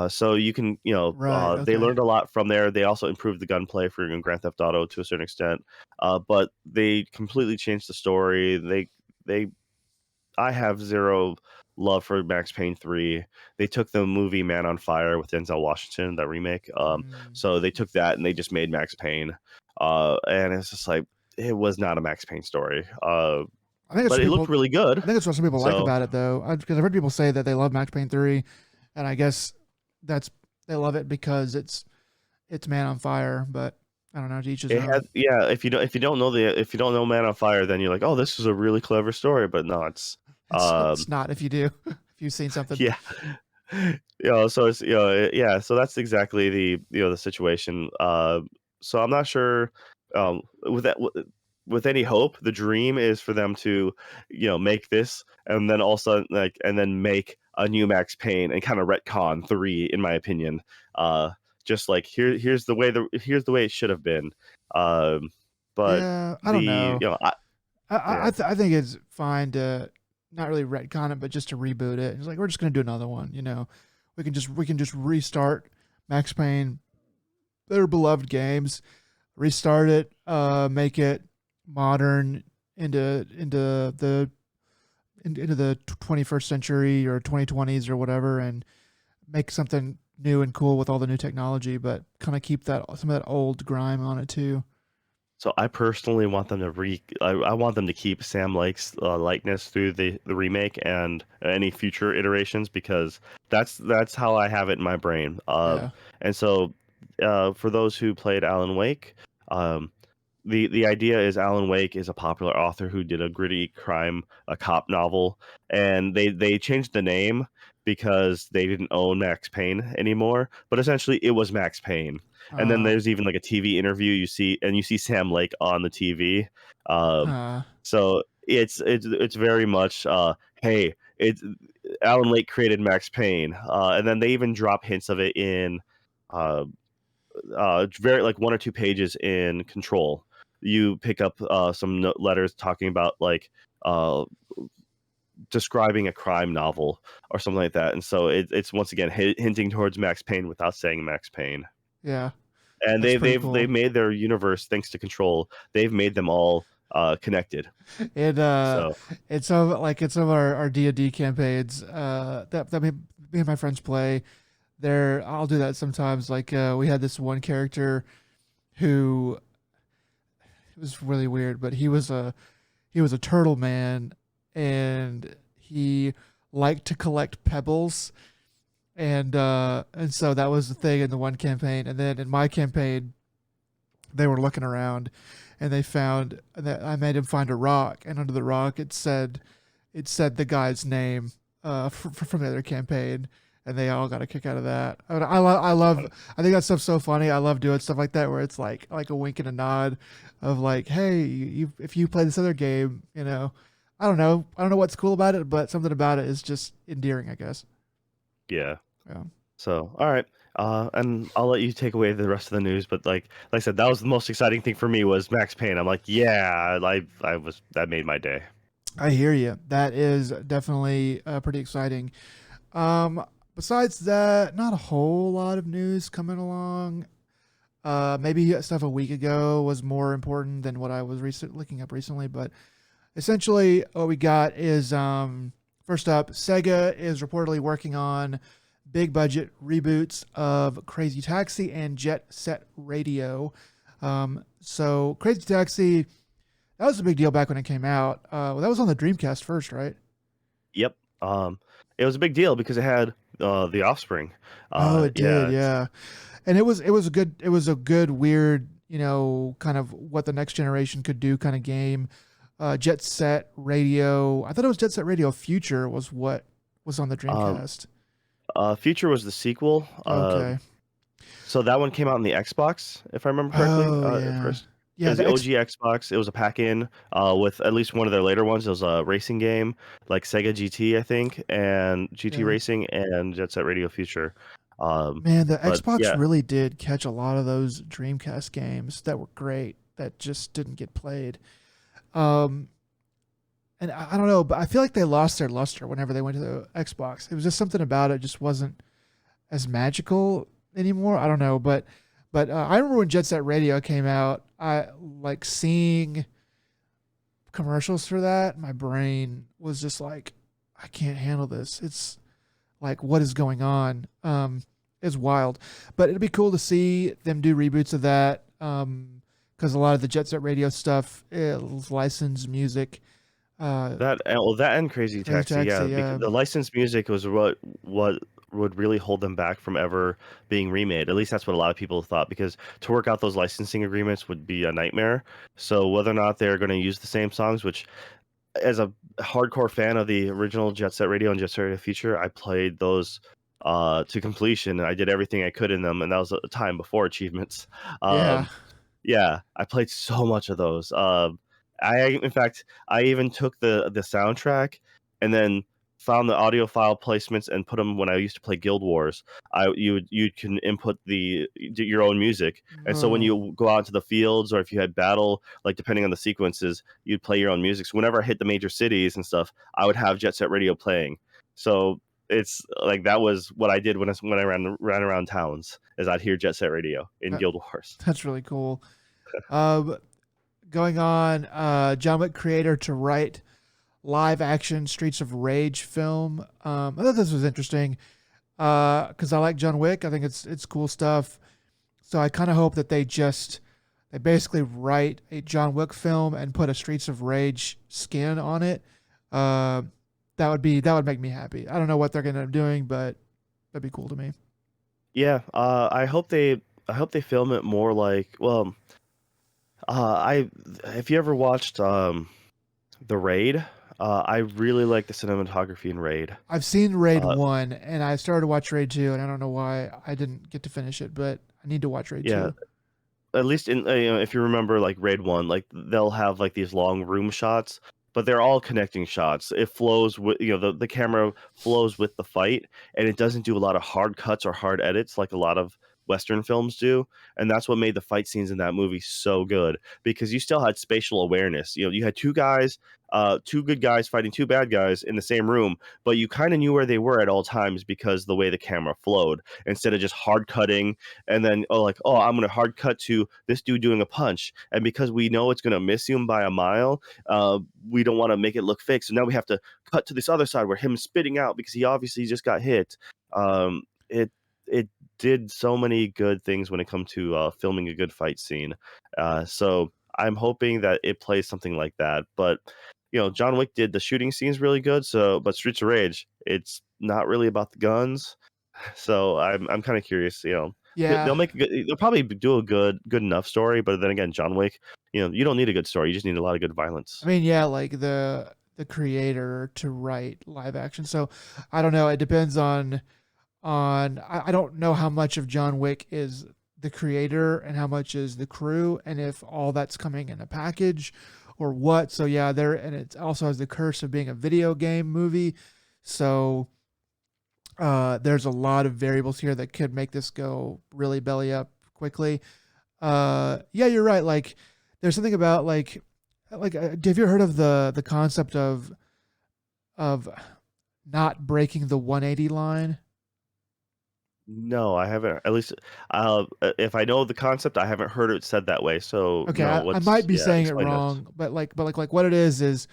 So you can, Right. they Okay. learned a lot from there. They also improved the gunplay for Grand Theft Auto to a certain extent, but they completely changed the story. They I have zero love for Max Payne 3. They took the movie Man on Fire with Denzel Washington, that remake. Mm. So they took that and they just made Max Payne. And it's just like it was not a Max Payne story. I think it's But what it looked people. really good. I think it's what some people like So about it, though, because I've heard people say that they love Max Payne 3, and I guess that's they love it because it's Man on Fire. But I don't know. To each his it own. had yeah, if you don't know Man on Fire, then you're like, oh, this is a really clever story, but no, It's um not if you do. If you've seen something. yeah. So it's yeah, so that's exactly the situation. So I'm not sure with that with any hope. The dream is for them to make this, and then also and then make a new Max Payne and kind of retcon 3, in my opinion. Just like here's the way it should have been. Um, but Yeah, I don't the know. yeah. I think it's fine to not really retcon it, but just to reboot it. It's like we're just gonna do another one. We can just restart Max Payne, their beloved games, restart it, make it modern into the 21st century or 2020s or whatever, and make something new and cool with all the new technology, but kind of keep that some of that old grime on it too. So I personally want them to I want them to keep Sam Lake's likeness through the remake and any future iterations, because that's how I have it in my brain. Yeah. And so for those who played Alan Wake, um, the idea is Alan Wake is a popular author who did a gritty crime, a cop novel, and they changed the name because they didn't own Max Payne anymore. But essentially, it was Max Payne. And then Uh, there's even like a TV interview you see Sam Lake on the TV. Um, uh, so it's very much hey, it's Alan Lake created Max Payne, and then they even drop hints of it in uh, very like 1 or 2 pages in Control. You pick up some letters talking about like uh, describing a crime novel or something like that, and so it's once again hinting towards Max Payne without saying Max Payne. yeah, And that's pretty they've cool. made their universe, thanks to Control. They've made them all connected. And So it's some like in some of our D&D campaigns that me and my friends play. There, I'll do that sometimes. Like we had this one character who it was really weird, but he was a turtle man, and he liked to collect pebbles, and so that was the thing in the one campaign. And then in my campaign, they were looking around, and they found that I made him find a rock, and under the rock it said it said the guy's name from the other campaign, and they all got a kick out of that. I love, I think that stuff's so funny. I love doing stuff like that where it's like a wink and a nod of like, hey, if you play this other game, I don't know what's cool about it, but something about it is just endearing, I guess. Yeah. Yeah. So, all right. And I'll let you take away the rest of the news, but like I said, that was the most exciting thing for me was Max Payne. I'm like, yeah, that made my day. I hear you. That is definitely pretty exciting. Um, Besides that, not a whole lot of news coming along. Maybe stuff a week ago was more important than what I was looking up recently, but essentially what we got is first up, Sega is reportedly working on big budget reboots of Crazy Taxi and Jet Set Radio. So Crazy Taxi, that was a big deal back when it came out. Well, that was on the Dreamcast first, right? Yep. It was a big deal because it had the Offspring. Oh, it did, Yeah, yeah. And it was a good weird, kind of what the next generation could do kind of game. Jet Set Radio. I thought it was Jet Set Radio Future was what was on the um, Dreamcast. Future was the sequel. Okay. So that one came out on the Xbox, if I remember correctly. Oh At yeah. first, it Yeah, was the OG Xbox. It was a pack-in with at least one of their later ones. It was a racing game like Sega GT, I think, and GT yeah. Racing and Jet Set Radio Future. Um, Man, the but Xbox yeah, really did catch a lot of those Dreamcast games that were great that just didn't get played. Um and I don't know, but I feel like they lost their luster whenever they went to the Xbox. It was just something about it just wasn't as magical anymore. I don't know, but I remember when Jet Set Radio came out, I like seeing commercials for that. My brain was just like, I can't handle this. It's like, what is going on? It's wild, but it'd be cool to see them do reboots of that. Because a lot of the Jet Set Radio stuff is licensed music. Uh, that and Crazy Crazy Taxi, yeah, Taxi, because the licensed music was what would really hold them back from ever being remade. At least that's what a lot of people thought, because to work out those licensing agreements would be a nightmare. So whether or not they're going to use the same songs, which as a hardcore fan of the original Jet Set Radio and Jet Set Radio Future, I played those to completion, and I did everything I could in them, and that was a time before achievements. yeah, Um, yeah, I played so much of those. In fact, I even took the soundtrack and then found the audio file placements and put them when I used to play Guild Wars. You can input your own music, and so when oh, you go out into the fields or if you had battle, like depending on the sequences, you'd play your own music. So whenever I hit the major cities and stuff, I would have Jet Set Radio playing. So it's like that was what I did when I ran around towns, is I'd hear Jet Set Radio in that, Guild Wars. that's really cool. Um, Going on, John Wick creator to write live action Streets of Rage film. I thought this was interesting because I like John Wick. I think it's cool stuff. So I kind of hope that they basically write a John Wick film and put a Streets of Rage skin on it. Uh, that would make me happy. I don't know what they're gonna end up doing, but that'd be cool to me. Yeah, I hope they film it more like, well, I if you ever watched The Raid, I really like the cinematography in Raid. I've seen Raid Uh, 1 and I started to watch Raid 2 and I don't know why I didn't get to finish it, but I need to watch Raid yeah, 2. at least in if you remember like Raid 1, like they'll have like these long room shots, but they're all connecting shots. It flows with, the camera flows with the fight, and it doesn't do a lot of hard cuts or hard edits like a lot of Western films do. And that's what made the fight scenes in that movie so good, because you still had spatial awareness. You had two good guys fighting two bad guys in the same room, but you kind of knew where they were at all times because the way the camera flowed, instead of just hard cutting and then I'm gonna hard cut to this dude doing a punch, and because we know it's gonna miss him by a mile, we don't want to make it look fake, so now we have to cut to this other side where him spitting out because he obviously just got hit. It did so many good things when it comes to filming a good fight scene. So I'm hoping that it plays something like that. But John Wick did the shooting scenes really good. So, but Streets of Rage, it's not really about the guns. So I'm kind of curious. Yeah. They'll probably do a good enough story. But then again, John Wick, you don't need a good story. You just need a lot of good I violence. mean, yeah, like the creator to write live action. So I don't know. It depends on I don't know how much of John Wick is the creator and how much is the crew, and if all that's coming in a package or what. So yeah, there, and it also has the curse of being a video game movie. So there's a lot of variables here that could make this go really belly up quickly. Yeah, you're right. Like there's something about have you heard of the concept of not breaking the 180 line? No, I haven't. At least, if I know the concept, I haven't heard it said that way. So Okay, no, I might be saying it explain this. wrong, but like what it is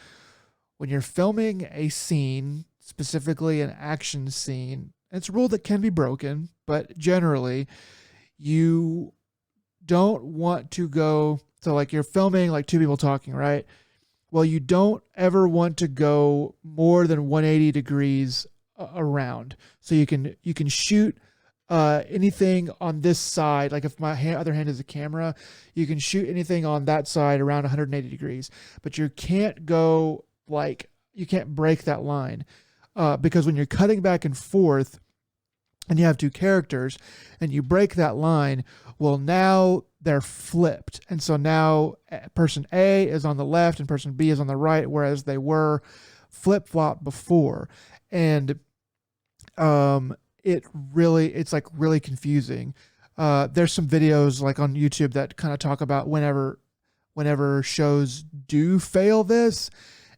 when you're filming a scene, specifically an action scene, it's a rule that can be broken, but generally you don't want to go, so like you're filming like two people talking, right? Well, you don't ever want to go more than 180 degrees around. So you can shoot anything on this side. Like if my other hand is a camera, you can shoot anything on that side around 180 degrees. But you can't go you can't break that line because when you're cutting back and forth, and you have two characters, and you break that line, well, now they're flipped. And so now person A is on the left and person B is on the right, whereas they were flip-flop before. And it's like really confusing. There's some videos like on YouTube that kind of talk about whenever shows do fail this,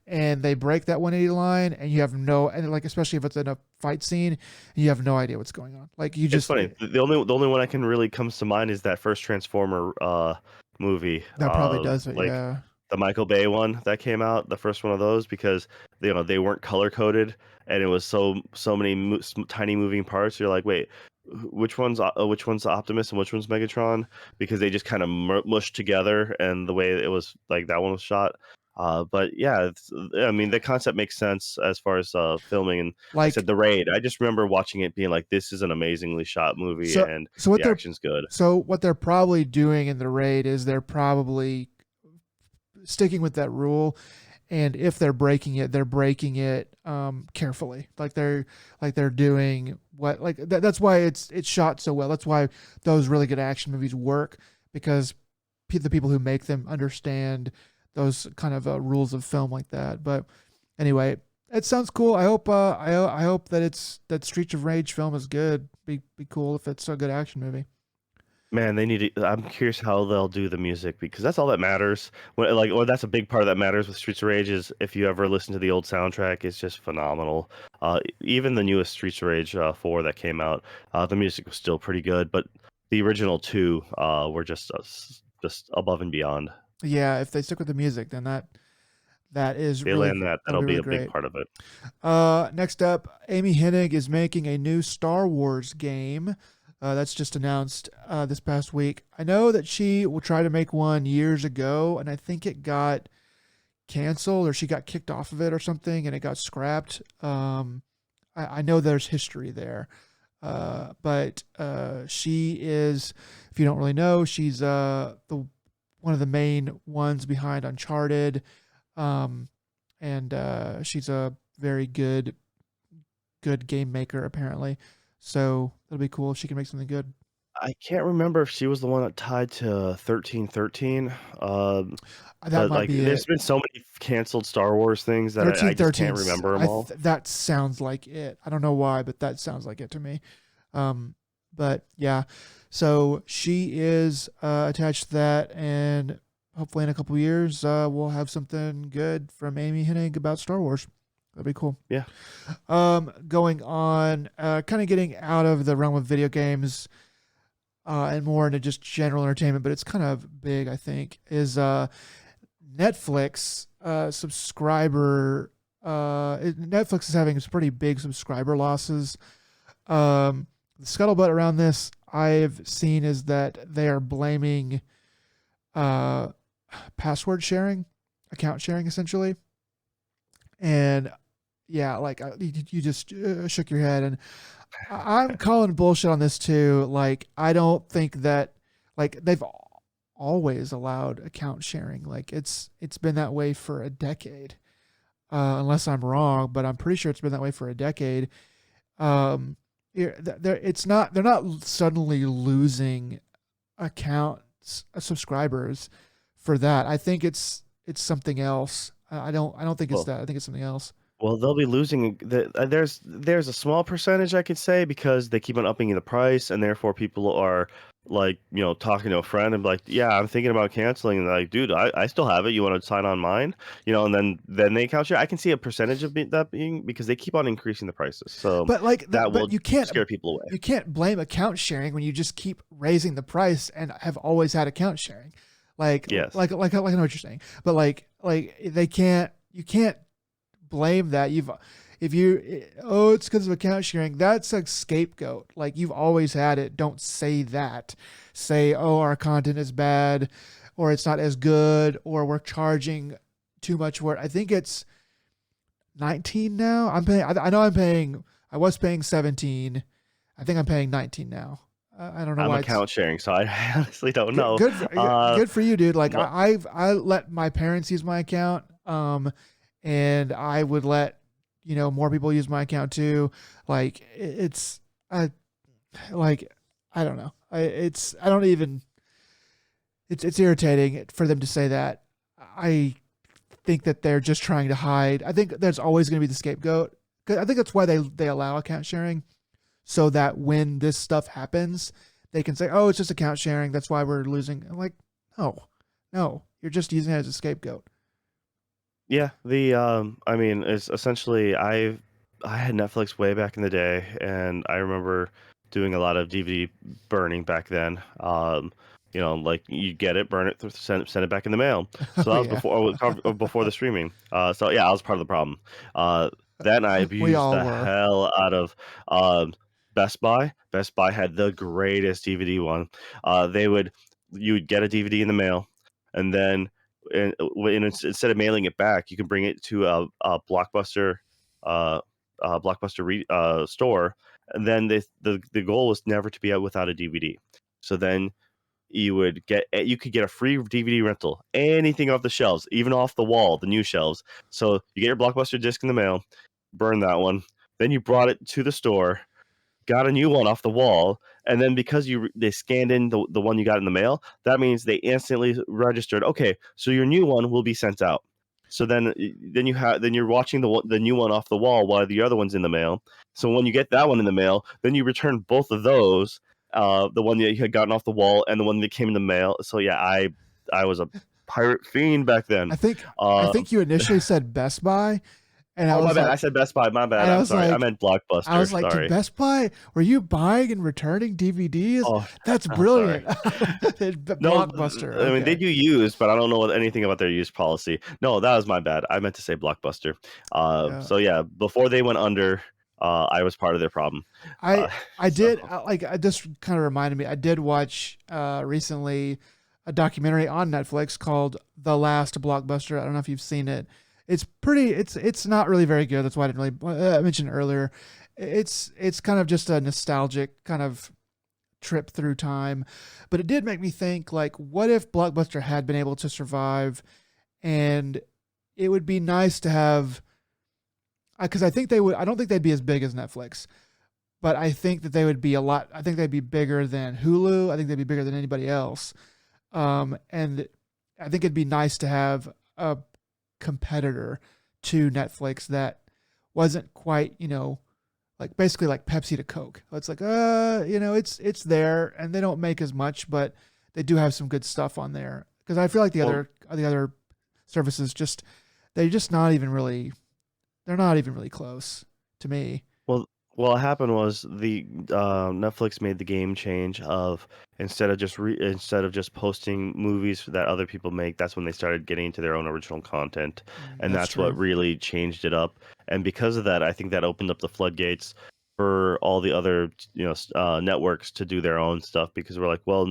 and they break that 180 line, and you have and like especially if it's in a fight scene, and you have no idea what's going on. Like you It's just funny. The only one I can really comes to mind is that first Transformer movie. that probably does it. Like Yeah, the Michael Bay one that came out, the first one of those, because they weren't color coded, and it was so many tiny moving parts. You're like, wait, which one's Optimus and which one's Megatron? Because they just kind of mushed together, and the way it was like that one was shot. But yeah, I mean, the concept makes sense as far as filming. And like I like said, The Raid, I just remember watching it being like, this is an amazingly shot movie, so and so what the they're action's good. so what they're probably doing in the raid is they're probably sticking with that rule, and if they're breaking it carefully. Like they're doing what that's why it's shot so well. That's why those really good action movies work, because the people who make them understand those kind of rules of film like that. But anyway, it sounds cool. I hope I hope that Streets of Rage film is good. Be cool if it's a good action movie. Man, they need to. I'm curious how they'll do the music, because that's all that matters. That's a big part that matters with Streets of Rage. Is if you ever listen to the old soundtrack, it's just phenomenal. Even the newest Streets of Rage 4 that came out, the music was still pretty good, but the original two were just above and beyond. Yeah, if they stick with the music, then that is They really land that, that'll that'll be be really a big great. part of it. Next up, Amy Hennig is making a new Star Wars game. That's just announced this past week. I know that she will try to make one years ago, and I think it got canceled or she got kicked off of it or something, and it got scrapped. I know there's history there, but she is, if you don't really know, she's one of the main ones behind Uncharted, and she's a very good game maker apparently. So that'll be cool if she can make something good. I can't remember if she was the one that tied to 1313. That But might like, be there's it. been so many canceled Star Wars things that I just 1313. can't remember them all. That sounds like it. I don't know why, but that sounds like it to me. But yeah, so she is attached to that, and hopefully in a couple years we'll have something good from Amy Hennig about Star Wars. That'd be cool. Yeah. Going on, kind of getting out of the realm of video games and more into just general entertainment, but it's kind of big, I think, is Netflix subscriber. Netflix is having some pretty big subscriber losses. The scuttlebutt around this I've seen is that they are blaming password sharing, account sharing, essentially. And yeah, like you just shook your head, and I'm calling bullshit on this too. Like, I don't think that, like, they've always allowed account sharing. Like, it's been that way for a decade. unless I'm wrong, but I'm pretty sure it's been that way for a decade. Um, it's not they're not suddenly losing accounts subscribers for that. I think it's something else. I don't think it's Well, that. I think it's something else. Well, they'll be losing there's a small percentage I could say because they keep on upping the price and therefore people are like, talking to a friend and be like, "Yeah, I'm thinking about canceling." And they're like, "Dude, I still have it. You want to sign on mine?" And then they count you. I can see a percentage of that being because they keep on increasing the prices. So But like that but will you can't scare people away. blame account sharing when you just keep raising the price and have always had account sharing. Like Yes. like I know what you're saying, but like they can't you can't blame that. If you it's because of account sharing. That's a scapegoat. Like you've always had it. Don't say that. Say our content is bad, or it's not as good, or we're charging too much for it. I think it's 19 now. I'm paying. I know I'm paying. I was paying 17. I think I'm paying 19 now. I don't know I'm why it's account sharing, so I honestly don't good. know. Good for Uh good for you, dude. Like but I let my parents use my account, and I would let more people use my account too. Like it's I like I don't know. I don't even. It's irritating for them to say that. I think that they're just trying to hide. I think there's always going to be the scapegoat. 'Cause I think that's why they allow account sharing, so that when this stuff happens, they can say, "Oh, it's just account sharing. That's why we're losing." I'm like, no, no, you're just using it as a scapegoat. Yeah, I mean, it's essentially I had Netflix way back in the day, and I remember doing a lot of DVD burning back then. Like you get it, burn it, send it back in the mail. So Oh that was yeah, before the streaming. So yeah, I was part of the problem. Then I we abused all the were. hell out of um Best Buy. Best Buy had the greatest DVD one. They would You would get a DVD in the mail, and then instead of mailing it back, you can bring it to a Blockbuster, uh, store, and then the goal was never to be out without a DVD. So then you could get a free DVD rental, anything off the shelves, even off the wall, the new shelves. So you get your Blockbuster disc in the mail, burn that one, then you brought it to the store, got a new one off the wall, and then because they scanned in the one you got in the mail, that means they instantly registered. Okay, so your new one will be sent out. So then you're watching the new one off the wall while the other one's in the mail. So when you get that one in the mail, then you return both of those, the one that you had gotten off the wall and the one that came in the mail. So yeah, I was a pirate fiend back then. I Uh, think you initially said Best Buy, and I oh my was bad, I like, said Best Buy. My bad. and I I'm was sorry. I like, meant Blockbuster. did Sorry. Best Buy, were you buying and returning DVDs? Oh, That's sorry. brilliant. No, Blockbuster. I mean they Okay. do used, but I don't know anything about their used policy. No, that was my bad. I meant to say Blockbuster. Yeah. So yeah, before they went under, I was part of their problem. I Uh, I so did like I just kind of reminded me. I did watch recently a documentary on Netflix called The Last Blockbuster. I don't know if you've seen it. It's pretty. It's not really very good. That's why I didn't really I mentioned it earlier. It's kind of just a nostalgic kind of trip through time, but it did make me think like, what if Blockbuster had been able to survive, and it would be nice to have because I think they would. I don't think they'd be as big as Netflix, but I think that they would be a lot. I think they'd be bigger than Hulu. I think they'd be bigger than anybody else. And I think it'd be nice to have a competitor to Netflix that wasn't quite, like basically like Pepsi to Coke. It's like, it's there, and they don't make as much, but they do have some good stuff on there. Because I feel like well, the other services they're just not even really they're not even really close to me. Well, what happened was the Netflix made the game change of instead of just posting movies that other people make, that's when they started getting into their own original content, and That's that's what true. really changed it up. And because of that, I think that opened up the floodgates for all the other networks to do their own stuff because we're like, well,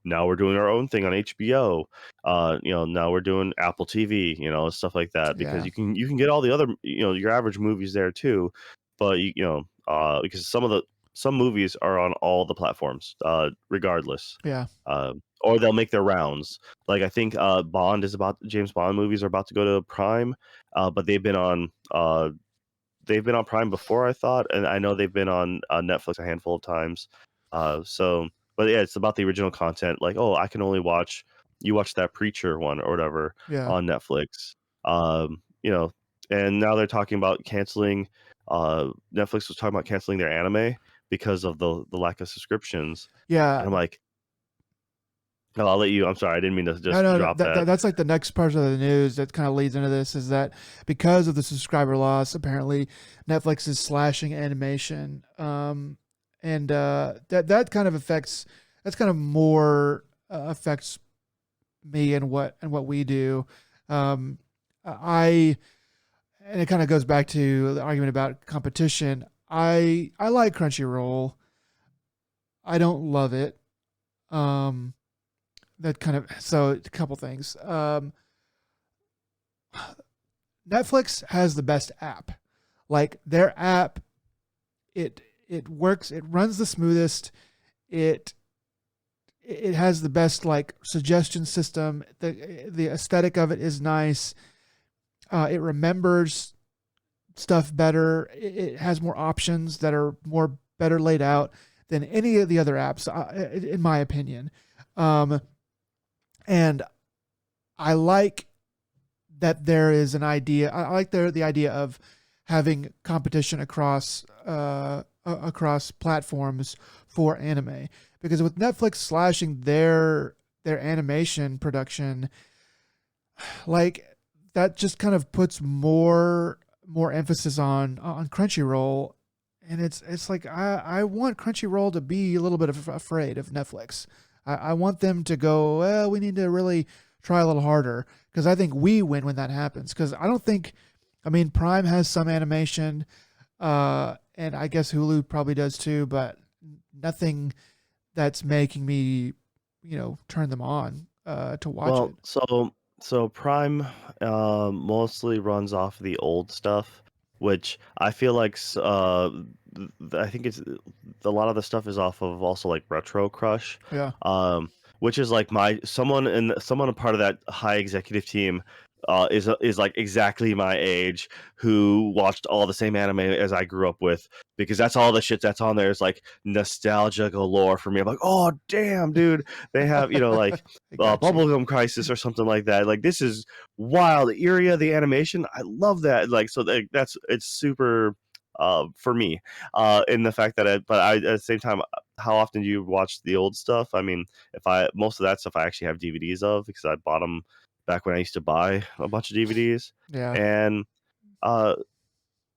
now we're doing our own thing on HBO. Now we're doing Apple TV, stuff like that because Yeah. you can get all the other your average movies there too, but because some movies are on all the platforms, regardless, Yeah. or they'll make their rounds. Like I think James Bond movies are about to go to Prime, but they've been on Prime before, I thought, and I know they've been on Netflix a handful of times. But yeah, it's about the original content. Like, oh, I can only watch that Preacher one or whatever Yeah. on Netflix. And now they're talking about canceling. Netflix was talking about canceling their anime because of the lack of subscriptions, Yeah. and I'm like, oh, I'll let you. I'm sorry, I didn't mean to No, just no, drop that. that's like the next part of the news that kind of leads into this is that because of the subscriber loss, apparently Netflix is slashing animation, and that kind of more affects me and what we do. Um, I and it kind of goes back to the argument about competition. I like Crunchyroll. I don't love it. Um, that kind of so a couple things. Netflix has the best app. Like their app, it works. It runs the smoothest. It it has the best like suggestion system. The aesthetic of it is nice. It remembers stuff better. It has more options that are more better laid out than any of the other apps, in my opinion. Um, and I like that there is an idea. I like the idea of having competition across platforms for anime, because with Netflix slashing their animation production, like that just kind of puts more emphasis on Crunchyroll, and it's like I want Crunchyroll to be a little bit afraid of Netflix. I want them to go, well, we need to really try a little harder, because I think we win when that happens. Because I don't think, I mean, Prime has some animation, and I guess Hulu probably does too, but nothing that's making me, turn them on to watch it. Well, so Prime mostly runs off the old stuff, which I feel like I think it's a lot of the stuff is off of also like Retro Crush, Yeah. which is like my someone a part of that high executive team is like exactly my age, who watched all the same anime as I grew up with, because that's all the shit that's on there is like nostalgia galore for me. I'm like, oh damn, dude, they have like I got you. Bubblegum Crisis or something like that. Like, this is wild. Iria, the animation, I love that. Like, so it's super for me. In the fact that but I at the same time, how often do you watch the old stuff? I mean, if I most of that stuff I actually have DVDs of, because I bought them back when I used to buy a bunch of DVDs. Yeah. And uh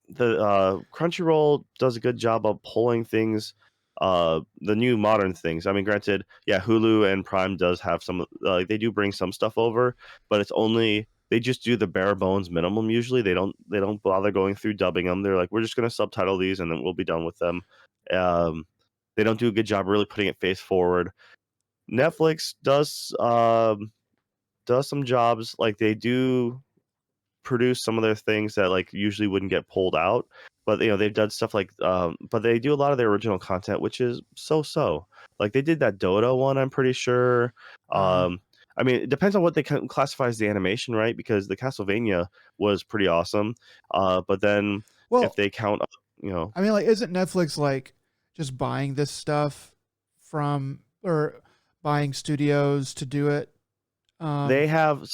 the Crunchyroll does a good job of pulling things, the new modern things. I mean, granted, yeah, Hulu and Prime does have some, they do bring some stuff over, but it's only they just do the bare bones minimum. Usually, they don't bother going through dubbing them. They're like, we're just gonna subtitle these and then we'll be done with them. Um, they don't do a good job really putting it face forward. Netflix does some jobs, like they do produce some of their things that like usually wouldn't get pulled out, but they've done stuff like but they do a lot of their original content, which is so like they did that Dota one, I'm pretty sure. Uh, um I mean, it depends on what they classify as the animation, right? Because the Castlevania was pretty awesome, but then if well, they count you know I mean, like, isn't Netflix like just buying this stuff from or buying studios to do it? Um, they have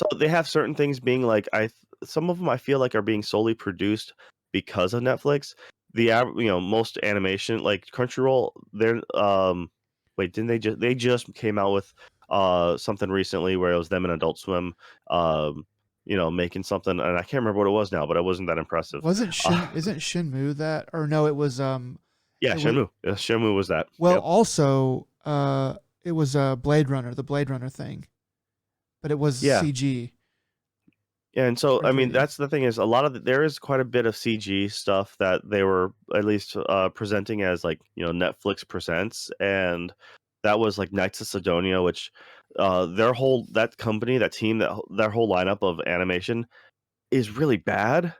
certain things being like some of them I feel like are being solely produced because of Netflix. Most animation like Crunchyroll, they're wait, didn't they just came out with something recently where it was them and Adult Swim making something, and I can't remember what it was now, but it wasn't that impressive. wasn't Uh, Shin isn't Shinmu that, or no? yeah, It was, Shenmue. Shenmue was that. well, Yep. also it was Blade Runner, the Blade Runner thing, but it was Yeah. CG Yeah, and so or I mean 3D. that's the thing, is a lot of there is quite a bit of CG stuff that they were at least presenting as like Netflix presents, and that was like Knights of Sidonia, which their whole that company, that team, their whole lineup of animation is really bad,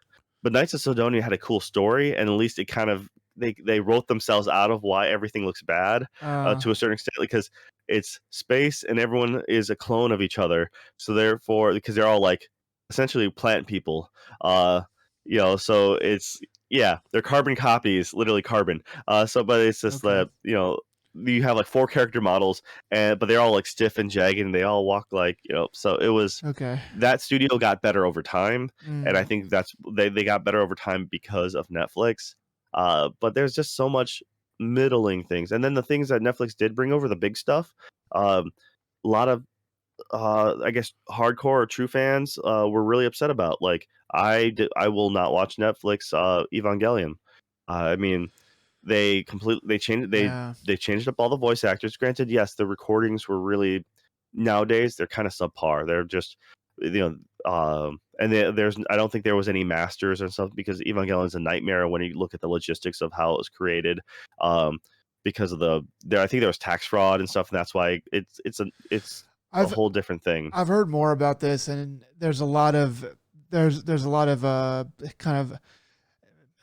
but Knights of Sidonia had a cool story, and at least it kind of they wrote themselves out of why everything looks bad, Uh, to a certain extent, because it's space and everyone is a clone of each other, so therefore because they're all like essentially plant people. Uh, so it's yeah, they're carbon copies, literally carbon. So but it's just Okay. that you have like four character models, and but they're all like stiff and jagged, and they all walk like So it was Okay. that studio got better over time, and I Mm. think they got better over time because of Netflix. But there's just so much middling things, and then the things that Netflix did bring over the big stuff. A lot of I guess hardcore or true fans were really upset about. Like I will not watch Netflix Evangelion. I mean, Yeah. they changed up all the voice actors. Granted, yes, the recordings were really nowadays they're kind of subpar. They're just and there's I don't think there was any masters or something because Evangelion's a nightmare when you look at the logistics of how it was created. Um, because of I think there was tax fraud and stuff, and that's why it's a I've whole different thing. I've heard more about this, and there's a lot of kind of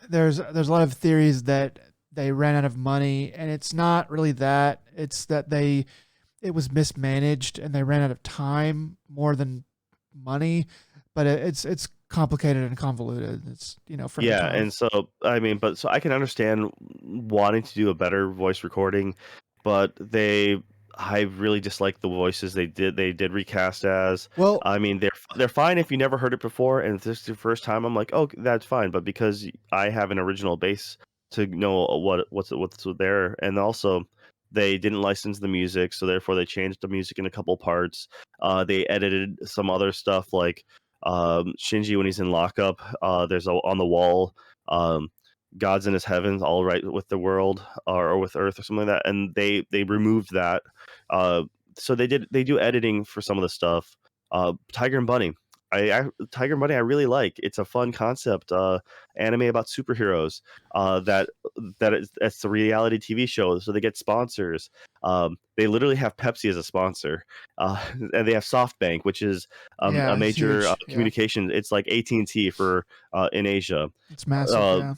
there's a lot of theories that they ran out of money, and it's not really that. It's that it was mismanaged and they ran out of time more than money. But it's complicated and convoluted. It's for the Yeah, time. and so I mean, but so I can understand wanting to do a better voice recording, but I really dislike the voices they did recast as. Well, I mean, they're fine if you never heard it before, and if this is your first time, I'm like, oh, that's fine. But because I have an original base to know what's there, and also they didn't license the music, so therefore they changed the music in a couple parts. They edited some other stuff like Shinji when he's in lockup. There's on the wall, um, "God's in His heavens, all right with the world or with Earth" or something like that, and they removed that. Uh, so they do editing for some of the stuff. Tiger and Bunny. Tiger and Bunny I really like. It's a fun concept. Anime about superheroes. That's the reality TV show. So they get sponsors. They literally have Pepsi as a sponsor, and they have SoftBank, which is a yeah, it's major huge. Yeah, communication. It's like AT&T for in Asia. it's massive. Uh, Yeah,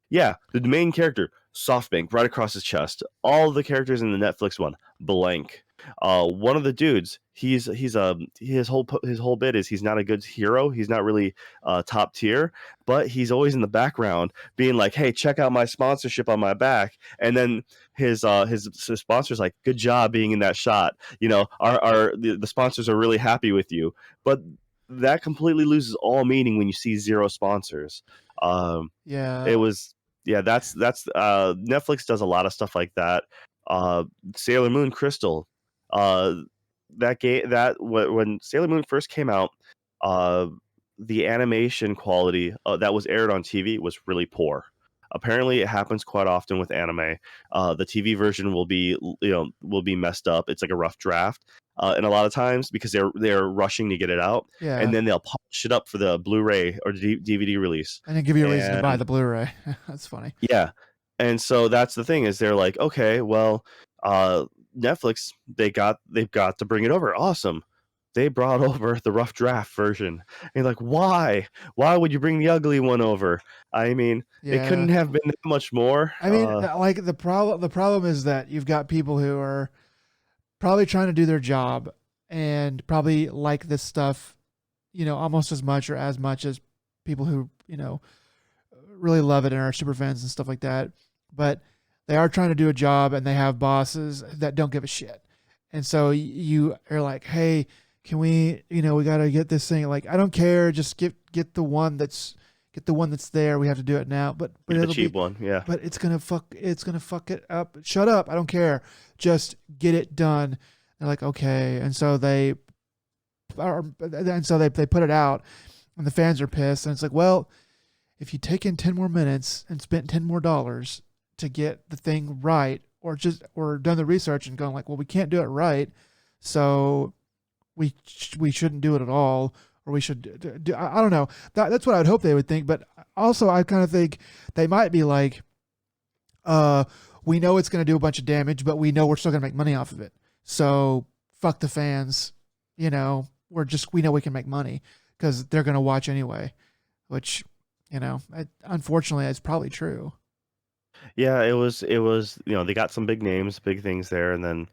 yeah, the main character, SoftBank, right across his chest. All the characters in the Netflix one, blank. One of the dudes, his whole bit is he's not a good hero. He's not really top tier, but he's always in the background, being like, "Hey, check out my sponsorship on my back." And then his sponsor's like, "Good job being in that shot. The sponsors are really happy with you." But that completely loses all meaning when you see zero sponsors. It yeah, was yeah, that's Netflix does a lot of stuff like that. Uh, Sailor Moon Crystal, uh, that game that when Sailor Moon first came out, uh, the animation quality that was aired on TV was really poor. Apparently, it happens quite often with anime. The TV version will be messed up. It's like a rough draft, and a lot of times because they're rushing to get it out, yeah. and then they'll polish it up for the Blu-ray or DVD release. And then give you a reason to buy And the Blu-ray. That's funny. yeah. And so that's the thing is they're like, okay, well, uh, Netflix, they've got to bring it over. Awesome. They brought over the rough draft version. And you're like, why? Why would you bring the ugly one over? I mean, it Yeah. couldn't have been that much more. I mean, like the problem is that you've got people who are probably trying to do their job and probably like this stuff, almost as much or as much as people who, really love it and are super fans and stuff like that. But they are trying to do a job and they have bosses that don't give a shit. And so you are like, hey, can we, we got to get this thing. Like, I don't care. Just get the one that's there. We have to do it now. But Get the it'll be, cheap one. Yeah. but it's gonna fuck it up. Shut up. I don't care. Just get it done. They're like, okay. And so they put it out and the fans are pissed. And it's like, well, if you take in 10 more minutes and spent 10 more dollars to get the thing right, or done the research and gone like, well, we can't do it right, so we shouldn't do it at all, or we should do, I don't know. That's what I would hope they would think. But also I kind of think they might be like, we know it's going to do a bunch of damage, but we know we're still going to make money off of it. So fuck the fans. We know we can make money because they're going to watch anyway, which, unfortunately, is probably true. Yeah, it was, they got some big names, big things there, and then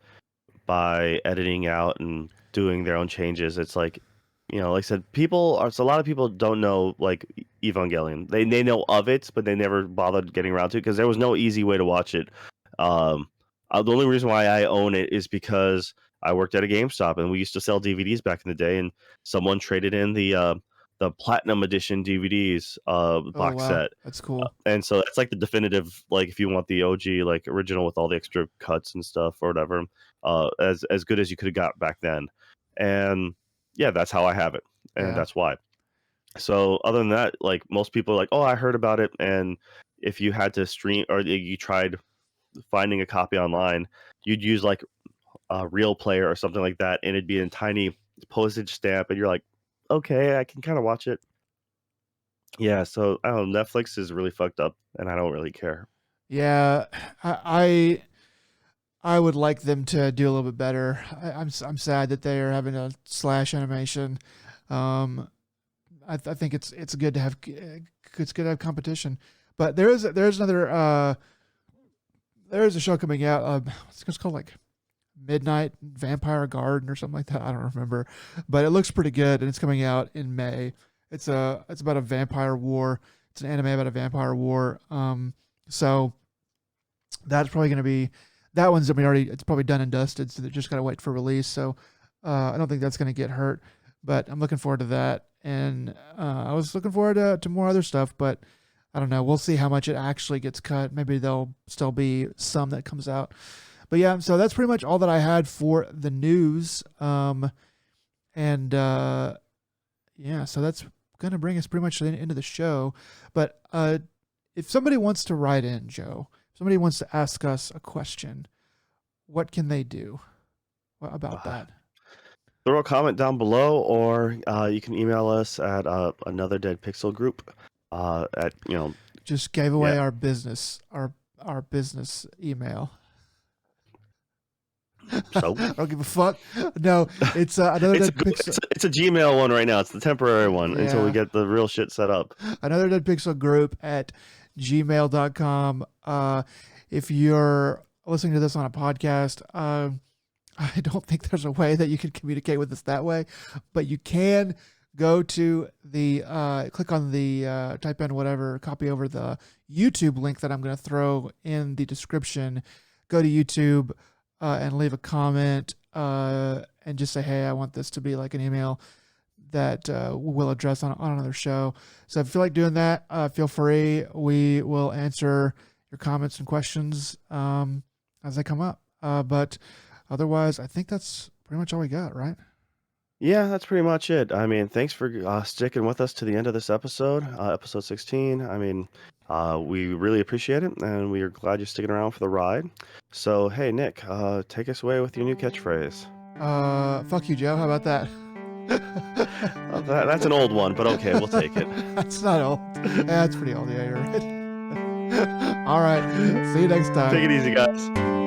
by editing out and doing their own changes, it's like like I said, so a lot of people don't know like Evangelion. They know of it, but they never bothered getting around to it because there was no easy way to watch it. Um, the only reason why I own it is because I worked at a GameStop and we used to sell DVDs back in the day, and someone traded in the Platinum Edition DVDs Oh box wow, set. that's cool. And so that's like the definitive, like if you want the OG, like original with all the extra cuts and stuff or whatever, as good as you could have got back then. And yeah, that's how I have it, and Yeah. that's why. So other than that, like most people are like, oh, I heard about it, and if you had to stream or you tried finding a copy online, you'd use like a Real Player or something like that, and it'd be in tiny postage stamp, and you're like, okay, I can kind of watch it. Yeah, so I don't know, Netflix is really fucked up, and I don't really care. Yeah, I I would like them to do a little bit better. I'm sad that they are having a slash animation. Um, I think it's good to have competition, but there's another there is a show coming out. It's called like Midnight Vampire Garden or something like that. I don't remember, but it looks pretty good, and it's coming out in May. It's about a vampire war. It's an anime about a vampire war. So that's probably going to be that one's already. It's probably done and dusted, so they're just gotta wait for release. So I don't think that's going to get hurt, but I'm looking forward to that. And I was looking forward to more other stuff, but I don't know. We'll see how much it actually gets cut. Maybe there'll still be some that comes out. But yeah, so that's pretty much all that I had for the news. And yeah, so that's going to bring us pretty much to the end of the show. But if somebody wants to write in, Joe, if somebody wants to ask us a question, what can they do about that? Throw a comment down below, or you can email us at another dead pixel group. At Just gave away yeah. our business email. So I don't give a fuck. No, it's another it's dead pixel. it's a Gmail one right now. It's the temporary one until we Yeah. get the real shit set up. Another dead pixel group at gmail.com. If you're listening to this on a podcast, I don't think there's a way that you can communicate with us that way, but you can go to the click on the type in whatever, copy over the YouTube link that I'm going to throw in the description. Go to YouTube and leave a comment and just say, hey, I want this to be like an email that we'll address on another show. So if you feel like doing that, feel free. We will answer your comments and questions as they come up. But otherwise, I think that's pretty much all we got, right? Yeah, that's pretty much it. I mean, thanks for sticking with us to the end of this episode, episode 16. I mean, we really appreciate it, and we are glad you're sticking around for the ride. So, hey, Nick, take us away with your new catchphrase. Fuck you, Joe. How about that? Well, that's an old one, but okay, we'll take it. That's not old. Yeah, it's pretty old. Yeah, you're right. All right. See you next time. Take it easy, guys.